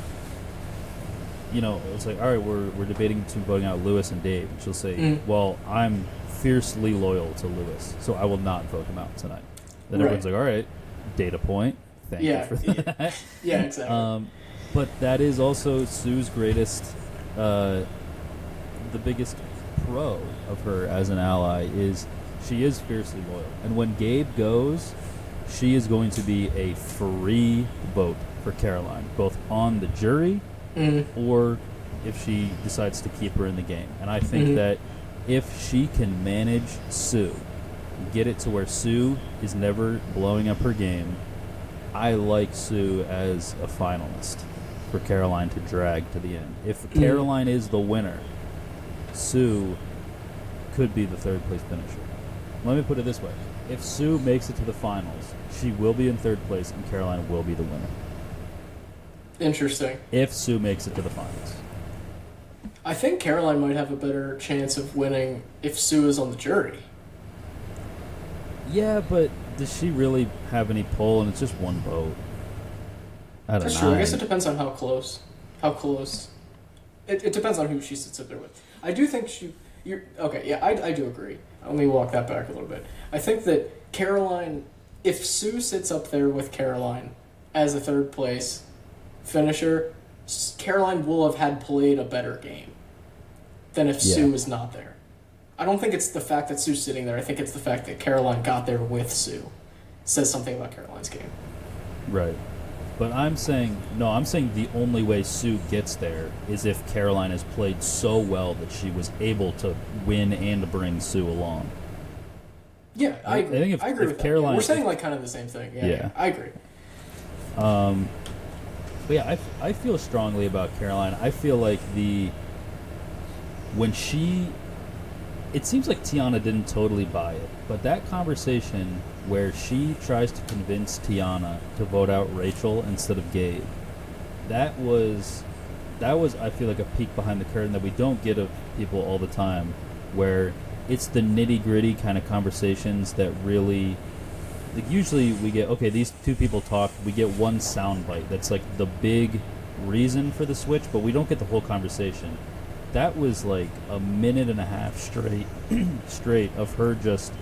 you know, it's like, all right, we're debating between voting out Lewis and Dave. And she'll say, well, I'm fiercely loyal to Lewis, so I will not vote him out tonight. Then everyone's like, all right, data point. Thank you for that. Yeah, exactly. But that is also Sue's greatest, the biggest pro of her as an ally is she is fiercely loyal. And when Gabe goes, she is going to be a free vote for Caroline, both on the jury or if she decides to keep her in the game. And I think that if she can manage Sue, get it to where Sue is never blowing up her game, I like Sue as a finalist for Caroline to drag to the end. If Caroline is the winner, Sue could be the third place finisher. Let me put it this way. If Sue makes it to the finals, she will be in third place and Caroline will be the winner. Interesting. If Sue makes it to the finals. I think Caroline might have a better chance of winning if Sue is on the jury. Yeah, but does she really have any pull? And it's just one vote. That's true. I guess it depends on how close. It depends on who she sits up there with. I do think okay, yeah, I do agree. Let me walk that back a little bit. I think that Caroline, if Sue sits up there with Caroline as a third place finisher, Caroline will have had played a better game than if Sue is not there. I don't think it's the fact that Sue's sitting there. I think it's the fact that Caroline got there with Sue. Says something about Caroline's game. Right. But I'm saying the only way Sue gets there is if Caroline has played so well that she was able to win and bring Sue along. Yeah, I agree. I think I agree with Caroline, that. We're saying like kind of the same thing. Yeah. I agree. But yeah, I feel strongly about Caroline. I feel like it seems like Tiyana didn't totally buy it, but that conversation where she tries to convince Tiyana to vote out Rachel instead of Gabe, that was I feel like a peek behind the curtain that we don't get of people all the time, where it's the nitty-gritty kind of conversations that really, like, usually we get, okay, these two people talk, we get one soundbite that's like the big reason for the switch, but we don't get the whole conversation. That was like a minute and a half straight of her just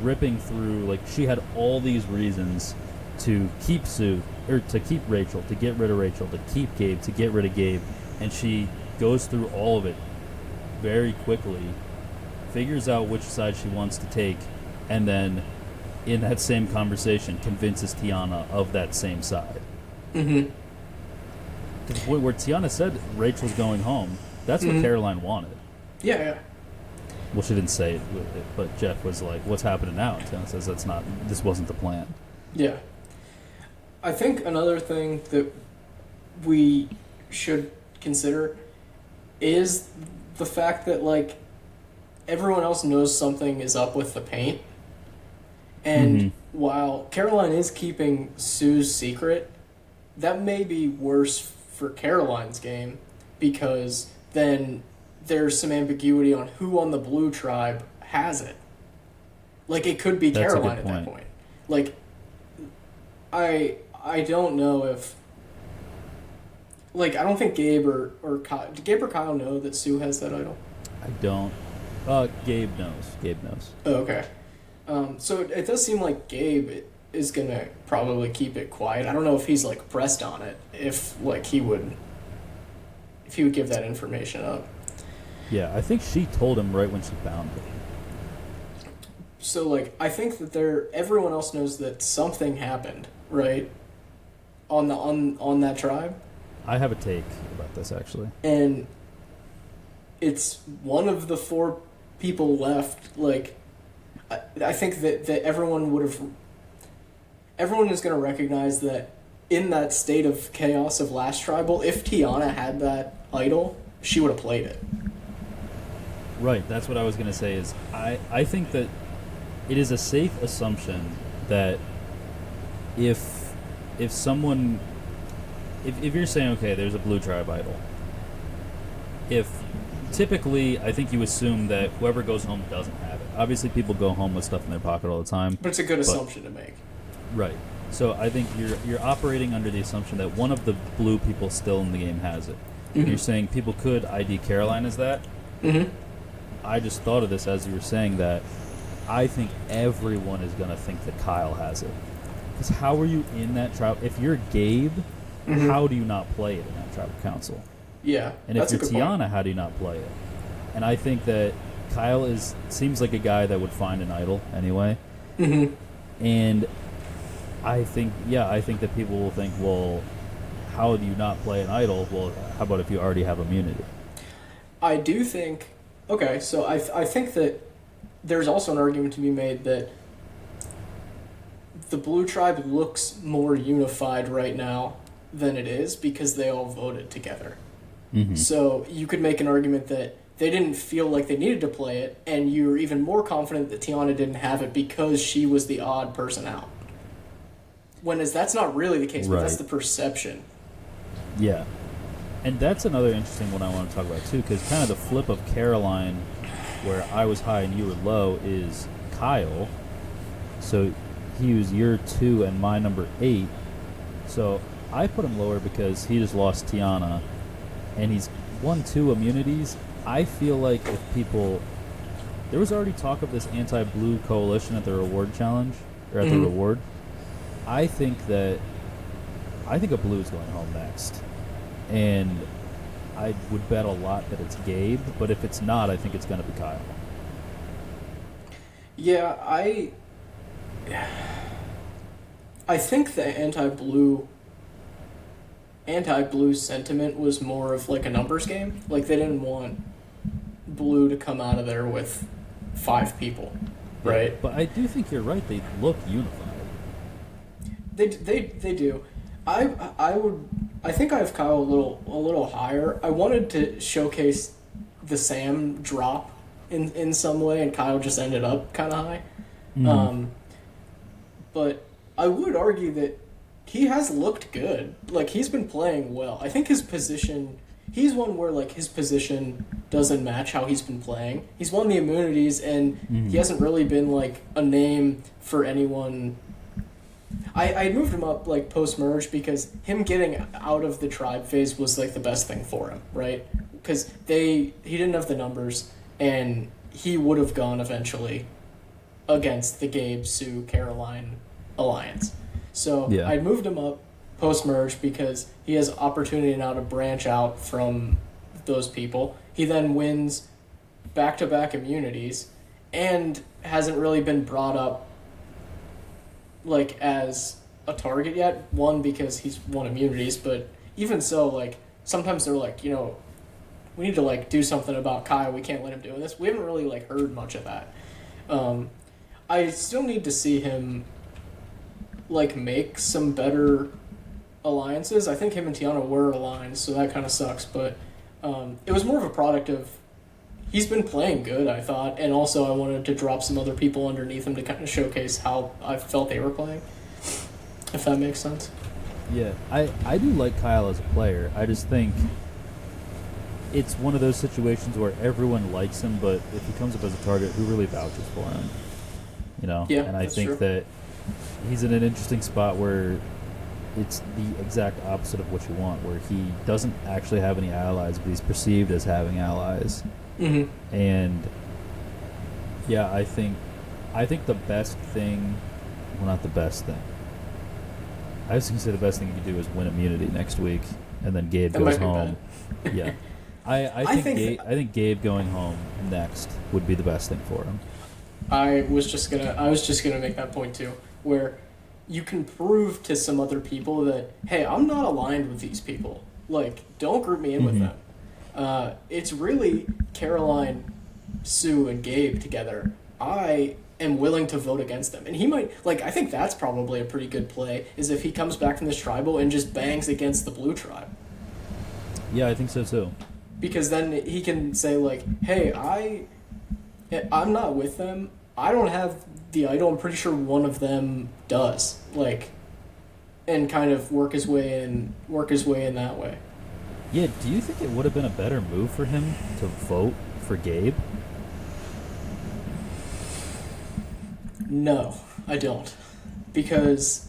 ripping through. Like, she had all these reasons to keep Sue, or to keep Rachel, to get rid of Rachel, to keep Gabe, to get rid of Gabe, and she goes through all of it very quickly, figures out which side she wants to take, and then in that same conversation convinces Tiyana of that same side. To the point where Tiyana said Rachel's going home. That's what Caroline wanted. Yeah. well, she didn't say it, but Jeff was like, "What's happening now?" And Tiyana says, "That's not. This wasn't the plan." Yeah. I think another thing that we should consider is the fact that, like, everyone else knows something is up with the paint. And while Caroline is keeping Sue's secret, that may be worse for Caroline's game because then there's some ambiguity on who on the blue tribe has it. Like, it could be That's Caroline at that point. Like, I don't know if, like, I don't think Gabe or Kyle, do Gabe or Kyle know that Sue has that idol? I don't. Gabe knows. Gabe knows. Oh, okay. So it does seem like Gabe is gonna probably keep it quiet. I don't know if he's like pressed on it. If like he would give that information up. Yeah, I think she told him right when she found it. So like I think that everyone else knows that something happened, right? On that tribe. I have a take about this actually. And it's one of the 4 people left. Like I think that everyone is going to recognize that in that state of chaos of Last Tribal, if Tiyana had that idol, she would have played it. Right, that's what I was going to say is I think that it is a safe assumption that if someone if you're saying, okay, there's a blue tribe idol, if typically I think you assume that whoever goes home doesn't have it. Obviously people go home with stuff in their pocket all the time. But it's a good assumption to make. Right. So I think you're operating under the assumption that one of the blue people still in the game has it. Mm-hmm. You're saying people could ID Caroline as that. Mm-hmm. I just thought of this as you were saying that. I think everyone is going to think that Kyle has it. Because how are you in that tribe? If you're Gabe, how do you not play it in that tribal council? Yeah, and if you're Tiyana, how do you not play it? And I think that Kyle seems like a guy that would find an idol anyway. Mm-hmm. And I think that people will think, well, how do you not play an idol? Well, how about if you already have immunity? I do think... Okay, so I think that there's also an argument to be made that the blue tribe looks more unified right now than it is because they all voted together. Mm-hmm. So you could make an argument that they didn't feel like they needed to play it, and you're even more confident that Tiyana didn't have it because she was the odd person out. Whereas that's not really the case, but that's the perception. Yeah. And that's another interesting one I want to talk about, too, because kind of the flip of Caroline, where I was high and you were low, is Kyle. So he was year 2 and my number 8. So I put him lower because he just lost Tiyana, and he's won 2 immunities. I feel like if people... There was already talk of this anti-blue coalition at the reward challenge, or at the reward. I think a blue is going home next. And I would bet a lot that it's Gabe, but if it's not, I think it's going to be Kyle. Yeah, I think the anti-blue sentiment was more of like a numbers game. Like they didn't want blue to come out of there with 5 people, right? Yeah, but I do think you're right. They look unified. They do. I think I have Kyle a little higher. I wanted to showcase the Sam drop in some way, and Kyle just ended up kind of high. Mm-hmm. But I would argue that he has looked good. Like, he's been playing well. I think his position... He's one where, like, his position doesn't match how he's been playing. He's won the immunities, and he hasn't really been, like, a name for anyone... I moved him up, like, post-merge because him getting out of the tribe phase was, like, the best thing for him, right? Because he didn't have the numbers, and he would have gone eventually against the Gabe, Sue, Caroline alliance. So yeah. I moved him up post-merge because he has opportunity now to branch out from those people. He then wins back-to-back immunities and hasn't really been brought up like as a target yet. One, because he's won immunities, but even so, like sometimes they're like, we need to like do something about Kyle. We can't let him do this. We haven't really like heard much of that. I still need to see him like make some better alliances. I think him and Tiyana were aligned, so that kind of sucks. But it was more of a product of he's been playing good, I thought, and also I wanted to drop some other people underneath him to kind of showcase how I felt they were playing. If that makes sense. Yeah, I do like Kyle as a player. I just think it's one of those situations where everyone likes him, but if he comes up as a target, who really vouches for him? You know? Yeah, and I that's think true. that he's in an interesting spot where it's the exact opposite of what you want, where he doesn't actually have any allies, but he's perceived as having allies. Mm-hmm. And yeah, I think the best thing, well, not the best thing. I was going to say the best thing you could do is win immunity next week, and then Gabe That goes might be home. Yeah, I think Gabe going home next would be the best thing for him. I was just gonna make that point too, where you can prove to some other people that, hey, I'm not aligned with these people. Like, don't group me in with Mhm. them. It's really Caroline, Sue, and Gabe together. I am willing to vote against them. And he might, like, I think that's probably a pretty good play, is if he comes back from this tribal and just bangs against the blue tribe. Yeah, I think so too. Because then he can say, like, hey, I'm not with them. I don't have the idol. I'm pretty sure one of them does. Like, and kind of work his way in that way. Yeah, do you think it would have been a better move for him to vote for Gabe? No, I don't. Because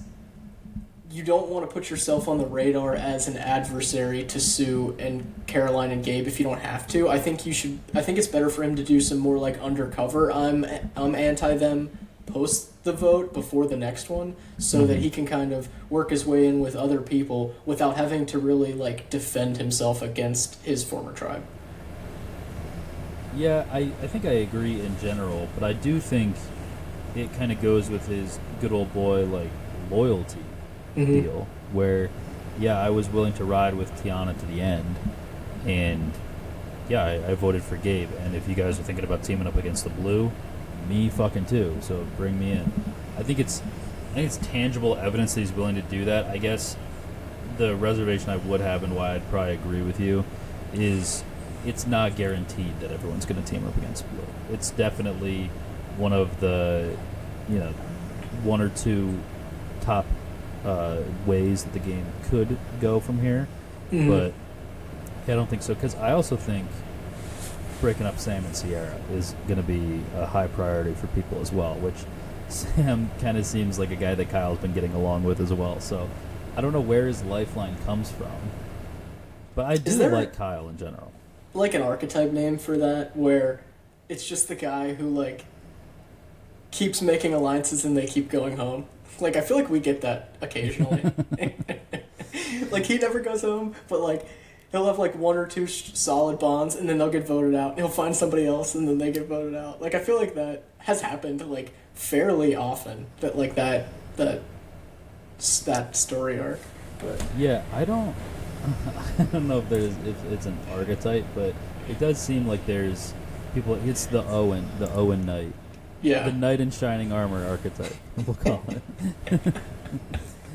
you don't want to put yourself on the radar as an adversary to Sue and Caroline and Gabe if you don't have to. I think it's better for him to do some more like undercover. I'm anti them post the vote before the next one, so that he can kind of work his way in with other people without having to really like defend himself against his former tribe. Yeah, I think I agree in general, but I do think it kind of goes with his good old boy like loyalty deal, where yeah, I was willing to ride with Tiyana to the end, and yeah, I voted for Gabe. And if you guys are thinking about teaming up against the blue, me fucking too. So bring me in. I think it's tangible evidence that he's willing to do that. I guess the reservation I would have, and why I'd probably agree with you, is it's not guaranteed that everyone's going to team up against blue. It's definitely one of the, one or two top ways that the game could go from here, but I don't think so, because I also think breaking up Sam and Sierra is going to be a high priority for people as well, which Sam kind of seems like a guy that Kyle's been getting along with as well, so I don't know where his lifeline comes from, but I do like Kyle in general. Like an archetype name for that, where it's just the guy who like keeps making alliances and they keep going home. Like, I feel like we get that occasionally. Like, he never goes home, but like he'll have like one or two solid bonds, and then they'll get voted out. He'll find somebody else, and then they get voted out. Like, I feel like that has happened like fairly often. That like that story arc. But yeah, I don't know if it's an archetype, but it does seem like there's people. It's the Owen Knight. yeah, The knight in shining armor archetype, we'll call it.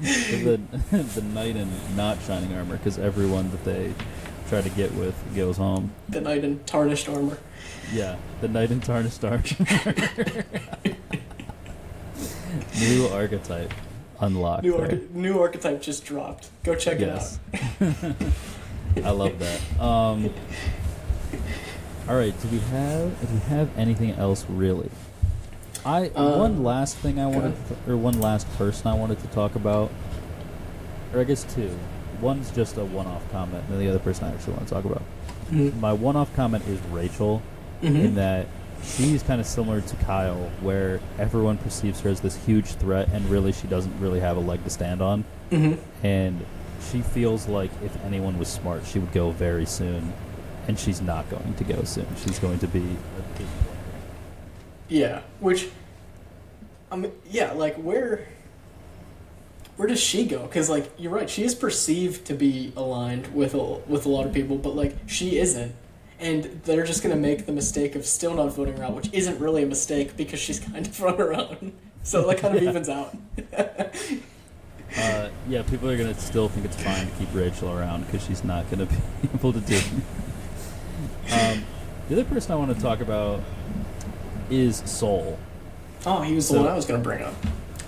the knight in not shining armor, because everyone that they try to get with goes home. the knight in tarnished armor. Yeah, the knight in tarnished armor. New archetype unlocked. New archetype just dropped. Go check it out. I love that. All right, do we have anything else really? One last thing I wanted, one last person I wanted to talk about, or I guess two. One's just a one-off comment, and the other person I actually want to talk about. My one-off comment is Rachel, in that she's kind of similar to Kyle, where everyone perceives her as this huge threat, and really she doesn't really have a leg to stand on. And she feels like if anyone was smart, she would go very soon, and she's not going to go soon. She's going to be a big. Yeah, which, like, where does she go? Because, like, you're right, she is perceived to be aligned with a lot of people, but, like, she isn't. and they're just going to make the mistake of still not voting her out, which isn't really a mistake because she's kind of on her own. So that kind of evens out. Yeah, people are going to still think it's fine to keep Rachel around because she's not going to be able to do it. The other person I want to talk about is Soul. Oh, he was the one I was going to bring up.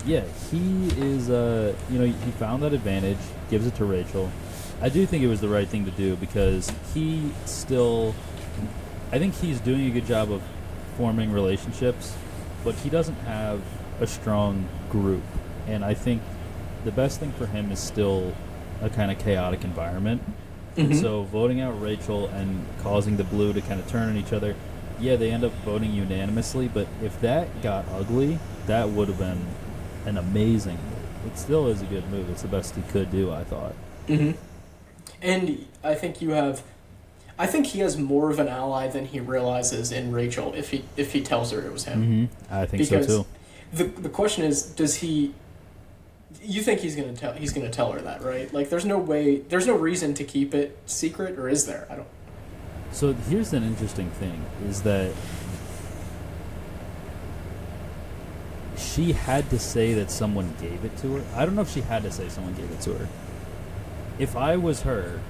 Yeah, he is, he found that advantage, gives it to Rachel. I do think it was the right thing to do because I think he's doing a good job of forming relationships, but he doesn't have a strong group. And I think the best thing for him is still a kind of chaotic environment. Mm-hmm. So voting out Rachel and causing the blue to kind of turn on each other, yeah, they end up voting unanimously, but if that got ugly, that would have been an amazing move. It still is a good move. It's the best he could do, I thought. Mm-hmm. And I think he has more of an ally than he realizes in Rachel if he tells her it was him. Mm-hmm. I think so too. The question is, does he? You think he's gonna tell her that, right? Like, there's no reason to keep it secret, or is there? I don't. So here's an interesting thing: is that she had to say that someone gave it to her. I don't know if she had to say someone gave it to her. If I was her,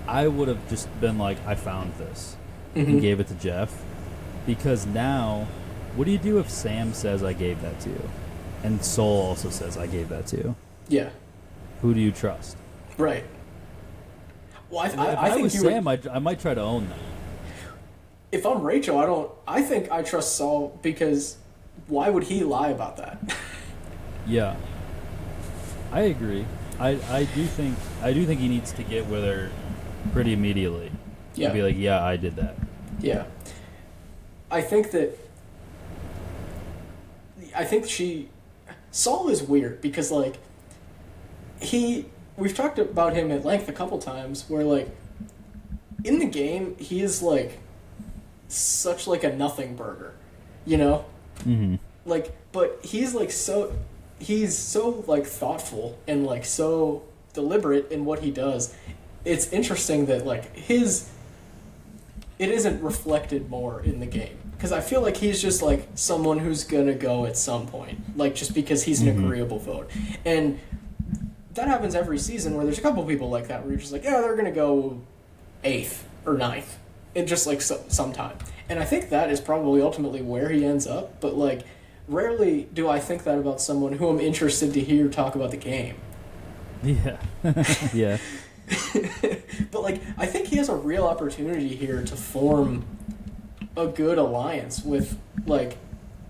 I would have just been like, I found this, Mm-hmm. and gave it to Jeff. Because now, what do you do if Sam says, I gave that to you? And Soul also says, I gave that to you? Yeah. Who do you trust? Right. Well, If I I think was you Sam, would, I might try to own that. if I'm Rachel, I think I trust Saul because why would he lie about that? Yeah. I agree. I do think he needs to get with her pretty immediately. Yeah. And be like, yeah, I did that. Yeah. I think Saul is weird because, like, we've talked about him at length a couple times where, like, in the game, he is, like, such, like, a nothing burger, you know? Mm-hmm. Like, but he's so, like, thoughtful and, like, so deliberate in what he does. It's interesting that, like, it isn't reflected more in the game. Because I feel like he's just, like, someone who's gonna go at some point. Like, just because he's an agreeable vote. And that happens every season where there's a couple people like that where you're just like, yeah, they're gonna go 8th or 9th. And just, like, sometime. And I think that is probably ultimately where he ends up. But, like, rarely do I think that about someone who I'm interested to hear talk about the game. Yeah. Yeah. But, like, I think he has a real opportunity here to form a good alliance with, like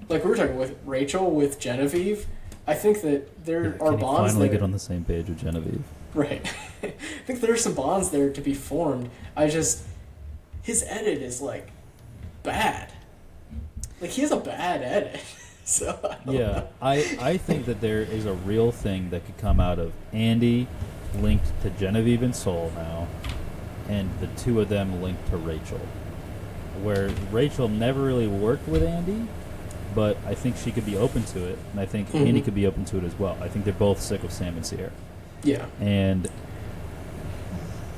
we were talking with Rachel, with Genevieve. I think that there are bonds finally there. get on the same page with Genevieve. Right. I think there's some bonds there to be formed. His edit is, like, bad. Like, he has a bad edit. So I think that there is a real thing that could come out of Andy linked to Genevieve and Soul now, and the two of them linked to Rachel. Where Rachel never really worked with Andy, but I think she could be open to it, and I think Andy could be open to it as well. I think they're both sick of Sam and Sierra. Yeah. And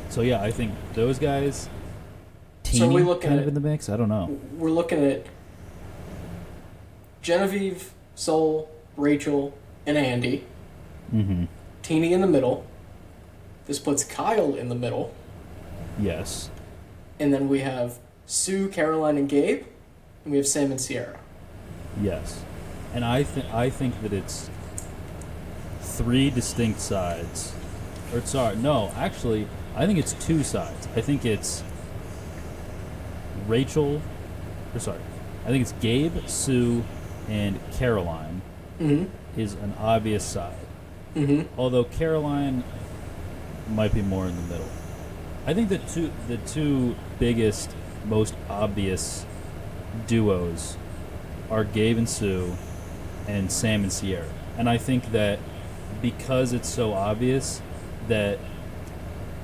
so, yeah, I think those guys, So we look kind at of in the mix. I don't know. We're looking at Genevieve, Soul, Rachel, and Andy. Mm-hmm. Teeny in the middle. This puts Kyle in the middle. Yes. And then we have Sue, Caroline, and Gabe. And we have Sam and Sierra. Yes. And I think that it's 3 distinct sides. Or sorry, no, actually, I think it's 2 sides. I think it's I think it's Gabe, Sue, and Caroline is an obvious side. Mm-hmm. Although Caroline might be more in the middle. I think the two biggest, most obvious duos are Gabe and Sue and Sam and Sierra. And I think that because it's so obvious that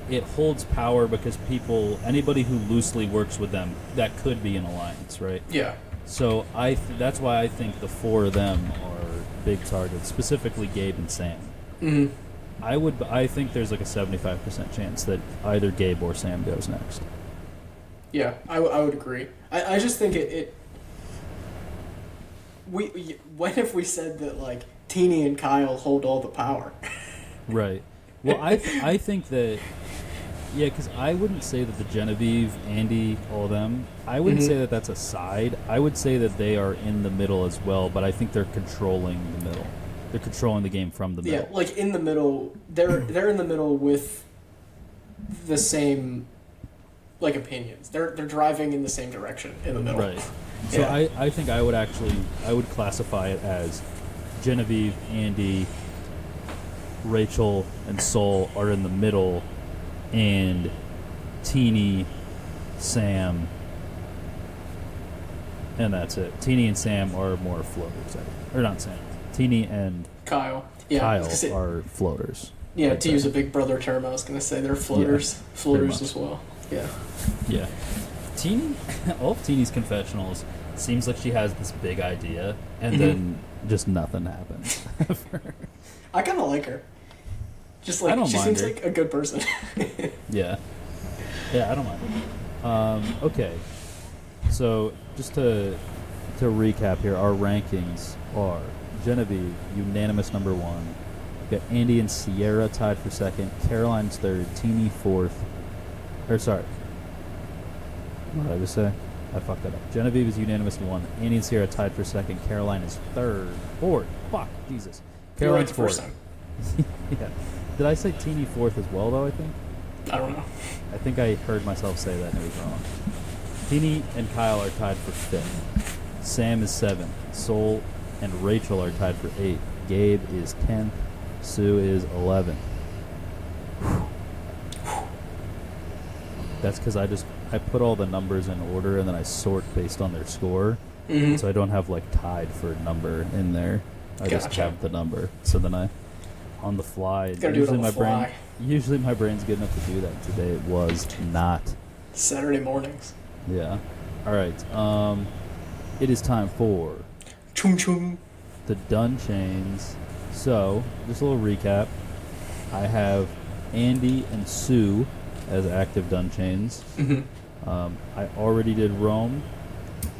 it holds power because anybody who loosely works with them, that could be an alliance, right? Yeah. So that's why I think the 4 of them are big targets, specifically Gabe and Sam. Mm-hmm. I think there's like a 75% chance that either Gabe or Sam goes next. Yeah, I would agree. I just think when have we said that like Teeny and Kyle hold all the power? Right. Well, I think that yeah, because I wouldn't say that the Genevieve, Andy, all of them. I wouldn't say that that's a side. I would say that they are in the middle as well. But I think they're controlling the middle. They're controlling the game from the middle. Yeah, like in the middle. They're in the middle with the same like opinions. They're driving in the same direction in the middle. Right. So Yeah. I think I would classify it as Genevieve, Andy, Rachel, and Sol are in the middle, and Teeny, Sam, and that's it. Teeny and Sam are more floaters, or not Sam. Teeny and Kyle. Yeah, Kyle are floaters. Yeah, I'd to say. use a Big Brother term, I was going to say they're floaters. Yeah, Floaters as well. Yeah. Yeah. Teeny, all of Teeny's confessionals seems like she has this big idea, and then just nothing happens. I kind of like her. Just I like don't she mind seems her. like a good person. Yeah. Yeah, I don't mind it. Okay. So, just to recap here, our rankings are Genevieve, unanimous number 1. We got Andy and Sierra tied for second. Caroline's third. Teeny fourth. Sorry. What did I just say? I fucked that up. Genevieve is unanimous 1. Andy and Sierra tied for second. Caroline is third. Fourth. Fuck. Jesus. You're right Caroline's the first fourth. time. Yeah. Did I say Teeny fourth as well, though, I think? I don't know. I think I heard myself say that and it was wrong. Teeny and Kyle are tied for 5th. Sam is 7th. Sol and Rachel are tied for 8th. Gabe is 10th. Sue is 11th. That's because I put all the numbers in order and then I sort based on their score. Mm-hmm. So I don't have like tied for a number in there. I just Gotcha. have the number. So then I, on the fly, Gotta do it on the fly. Usually my brain's good enough to do that. Today it was not. Saturday mornings. Yeah. All right. It is time for Chung chung. the Dun Chains. So, just a little recap. I have Andy and Sue as active Dun Chains. Mm-hmm. I already did Rome,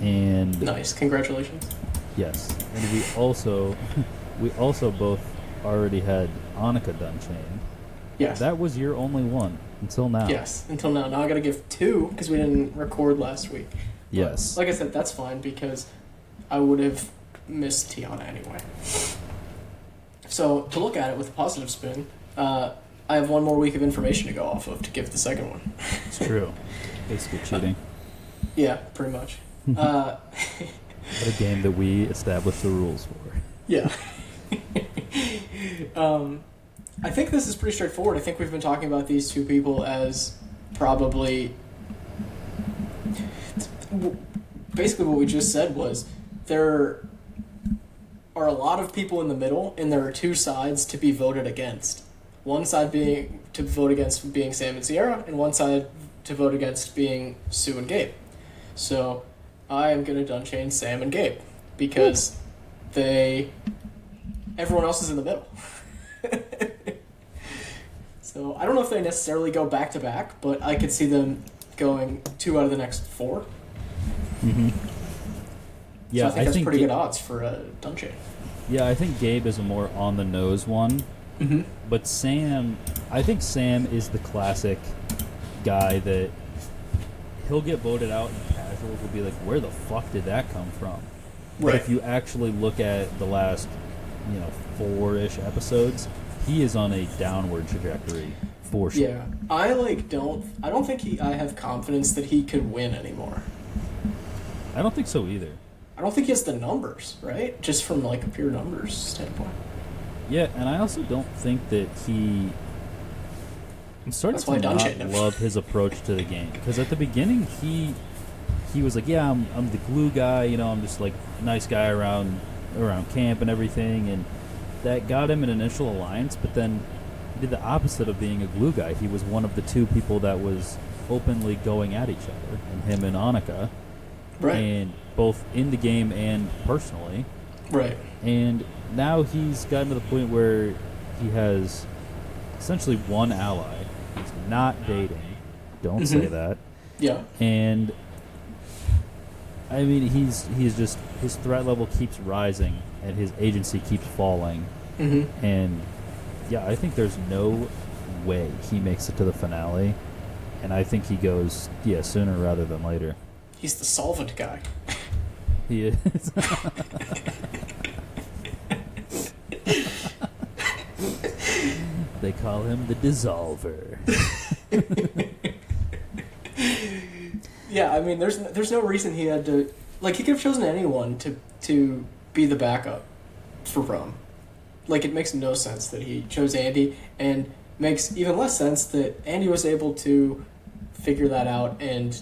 and Nice. Congratulations. yes, and we also both already had Annika Dun Chain. Yes. That was your only one until now. Yes. Until now. Now I got to give 2 because we didn't record last week. Yes. Like I said, that's fine because I would have missed Tiyana anyway. So, to look at it with a positive spin, I have one more week of information to go off of to give the second one. It's true. Basically cheating. Yeah, pretty much. What a game that we established the rules for. Yeah. I think this is pretty straightforward. I think we've been talking about these two people as probably... Basically what we just said was there are a lot of people in the middle, and there are 2 sides to be voted against. One side being to vote against being Sam and Sierra, and one side to vote against being Sue and Gabe. So I am going to Dun Chain Sam and Gabe because everyone else is in the middle. So I don't know if they necessarily go back to back, but I could see them going 2 out of the next 4. Mm-hmm. Yeah, So I think that's pretty good odds for a Dun Chain. Yeah, I think Gabe is a more on the nose one. Mm-hmm. But I think Sam is the classic guy that he'll get voted out and casuals will be like, where the fuck did that come from? But if you actually look at the last, 4-ish episodes, he is on a downward trajectory for sure. Yeah, I don't think I have confidence that he could win anymore. I don't think so either. I don't think he has the numbers, right? Just from like a pure numbers standpoint. Yeah, and I also don't think that I'm starting That's why to Dun not Chained him. love his approach to the game. Because at the beginning, he was like, yeah, I'm the glue guy, I'm just like a nice guy around camp and everything, and that got him an initial alliance, but then he did the opposite of being a glue guy. He was one of the 2 people that was openly going at each other, and him and Annika. Right. And both in the game and personally. Right. And now he's gotten to the point where he has essentially one ally. He's not dating. Don't say that. Yeah. And I mean, he's just, his threat level keeps rising and his agency keeps falling. Mm-hmm. And yeah, I think there's no way he makes it to the finale, and I think he goes sooner rather than later. He's the solvent guy. He is. They call him the Dissolver. Yeah, I mean, there's no reason he had to, like, he could have chosen anyone to be the backup for Rome. Like, it makes no sense that he chose Andy, and makes even less sense that Andy was able to figure that out and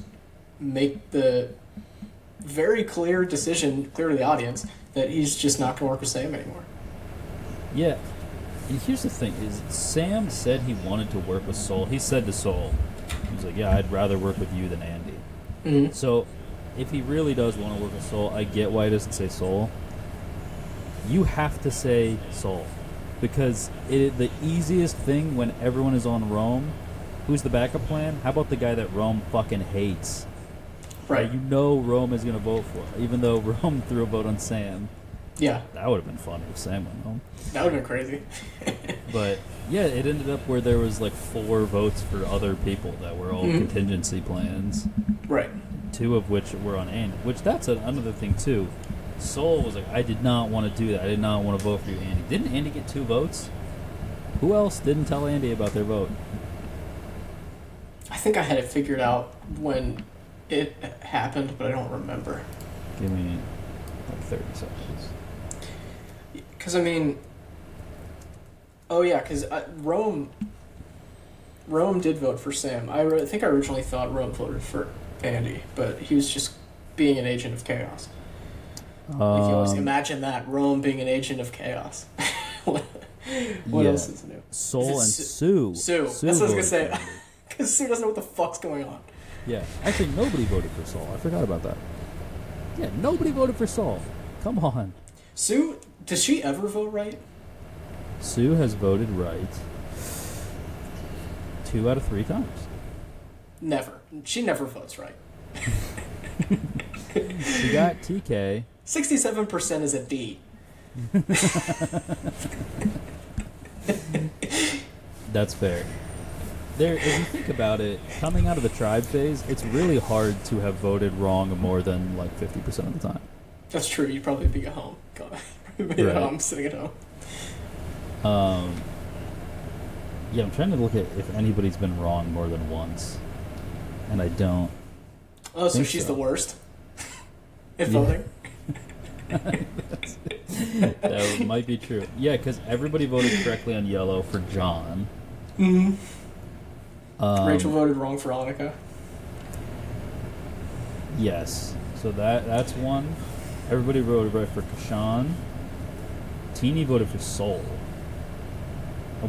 make the very clear decision, clear to the audience, that he's just not going to work with Sam anymore. Yeah. And here's the thing, is Sam said he wanted to work with Soul. He said to Soul, he was like, yeah, I'd rather work with you than Andy. Mm-hmm. So, if he really does want to work with Soul, I get why he doesn't say Soul. You have to say Soul. Because the easiest thing when everyone is on Rome, who's the backup plan? How about the guy that Rome fucking hates? Right. You know Rome is going to vote for, even though Rome threw a vote on Sam. Yeah. That would have been funny if Sam went home. That would have been crazy. But, yeah, it ended up where there was like 4 votes for other people that were all contingency plans. Right. 2 of which were on Andy. Which, that's another thing, too. Soul was like, I did not want to do that. I did not want to vote for you, Andy. Didn't Andy get 2 votes? Who else didn't tell Andy about their vote? I think I had it figured out when it happened, but I don't remember. Give me like 30 seconds. Because, I mean... Oh, yeah, because Rome did vote for Sam. I think I originally thought Rome voted for Andy, but he was just being an agent of chaos. Like, you always imagine that, Rome being an agent of chaos. What else is new? Soul and Sue. Sue. That's what I was going to say. Because Sue doesn't know what the fuck's going on. Yeah. Actually, nobody voted for Soul. I forgot about that. Yeah, nobody voted for Soul. Come on. Sue, does she ever vote right? Sue has voted right 2 out of 3 times. Never. She never votes right. She got TK. 67% is a D. That's fair. If you think about it, coming out of the tribe phase, it's really hard to have voted wrong more than like 50% of the time. That's true. You'd probably be at home. Right. At home, sitting at home. Yeah, I'm trying to look at if anybody's been wrong more than once, and I don't. Oh, so she's the worst at voting? That might be true. Yeah, because everybody voted correctly on yellow for John. Mm-hmm. Rachel voted wrong for Annika. Yes. So that's one. Everybody voted right for Kashan. Teeny voted for Soul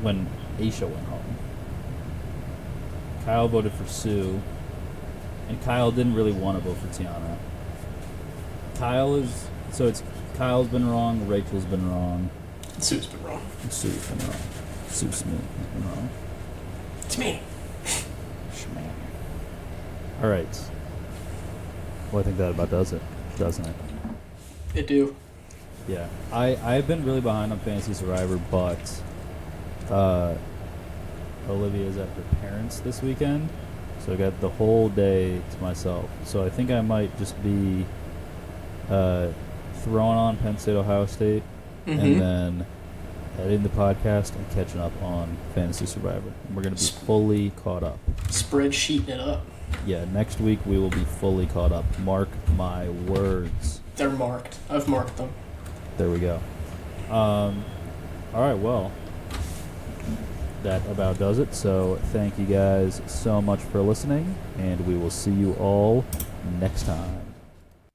when Aisha went home. Kyle voted for Sue. And Kyle didn't really want to vote for Tiyana. Kyle's been wrong, Rachel's been wrong. Sue's been wrong. Sue's been wrong. Sue Smith has been wrong. It's me. Schman. Alright. Well, I think that about does it, doesn't it? It do. Yeah. I've been really behind on Fantasy Survivor, but Olivia's at her parents' this weekend, so I got the whole day to myself. So I think I might just be throwing on Penn State, Ohio State, and then editing the podcast and catching up on Fantasy Survivor. And we're going to be fully caught up. Spreadsheeting it up. Yeah, next week we will be fully caught up. Mark my words. They're marked. I've marked them. There we go. All right, well, that about does it. So thank you guys so much for listening, and we will see you all next time.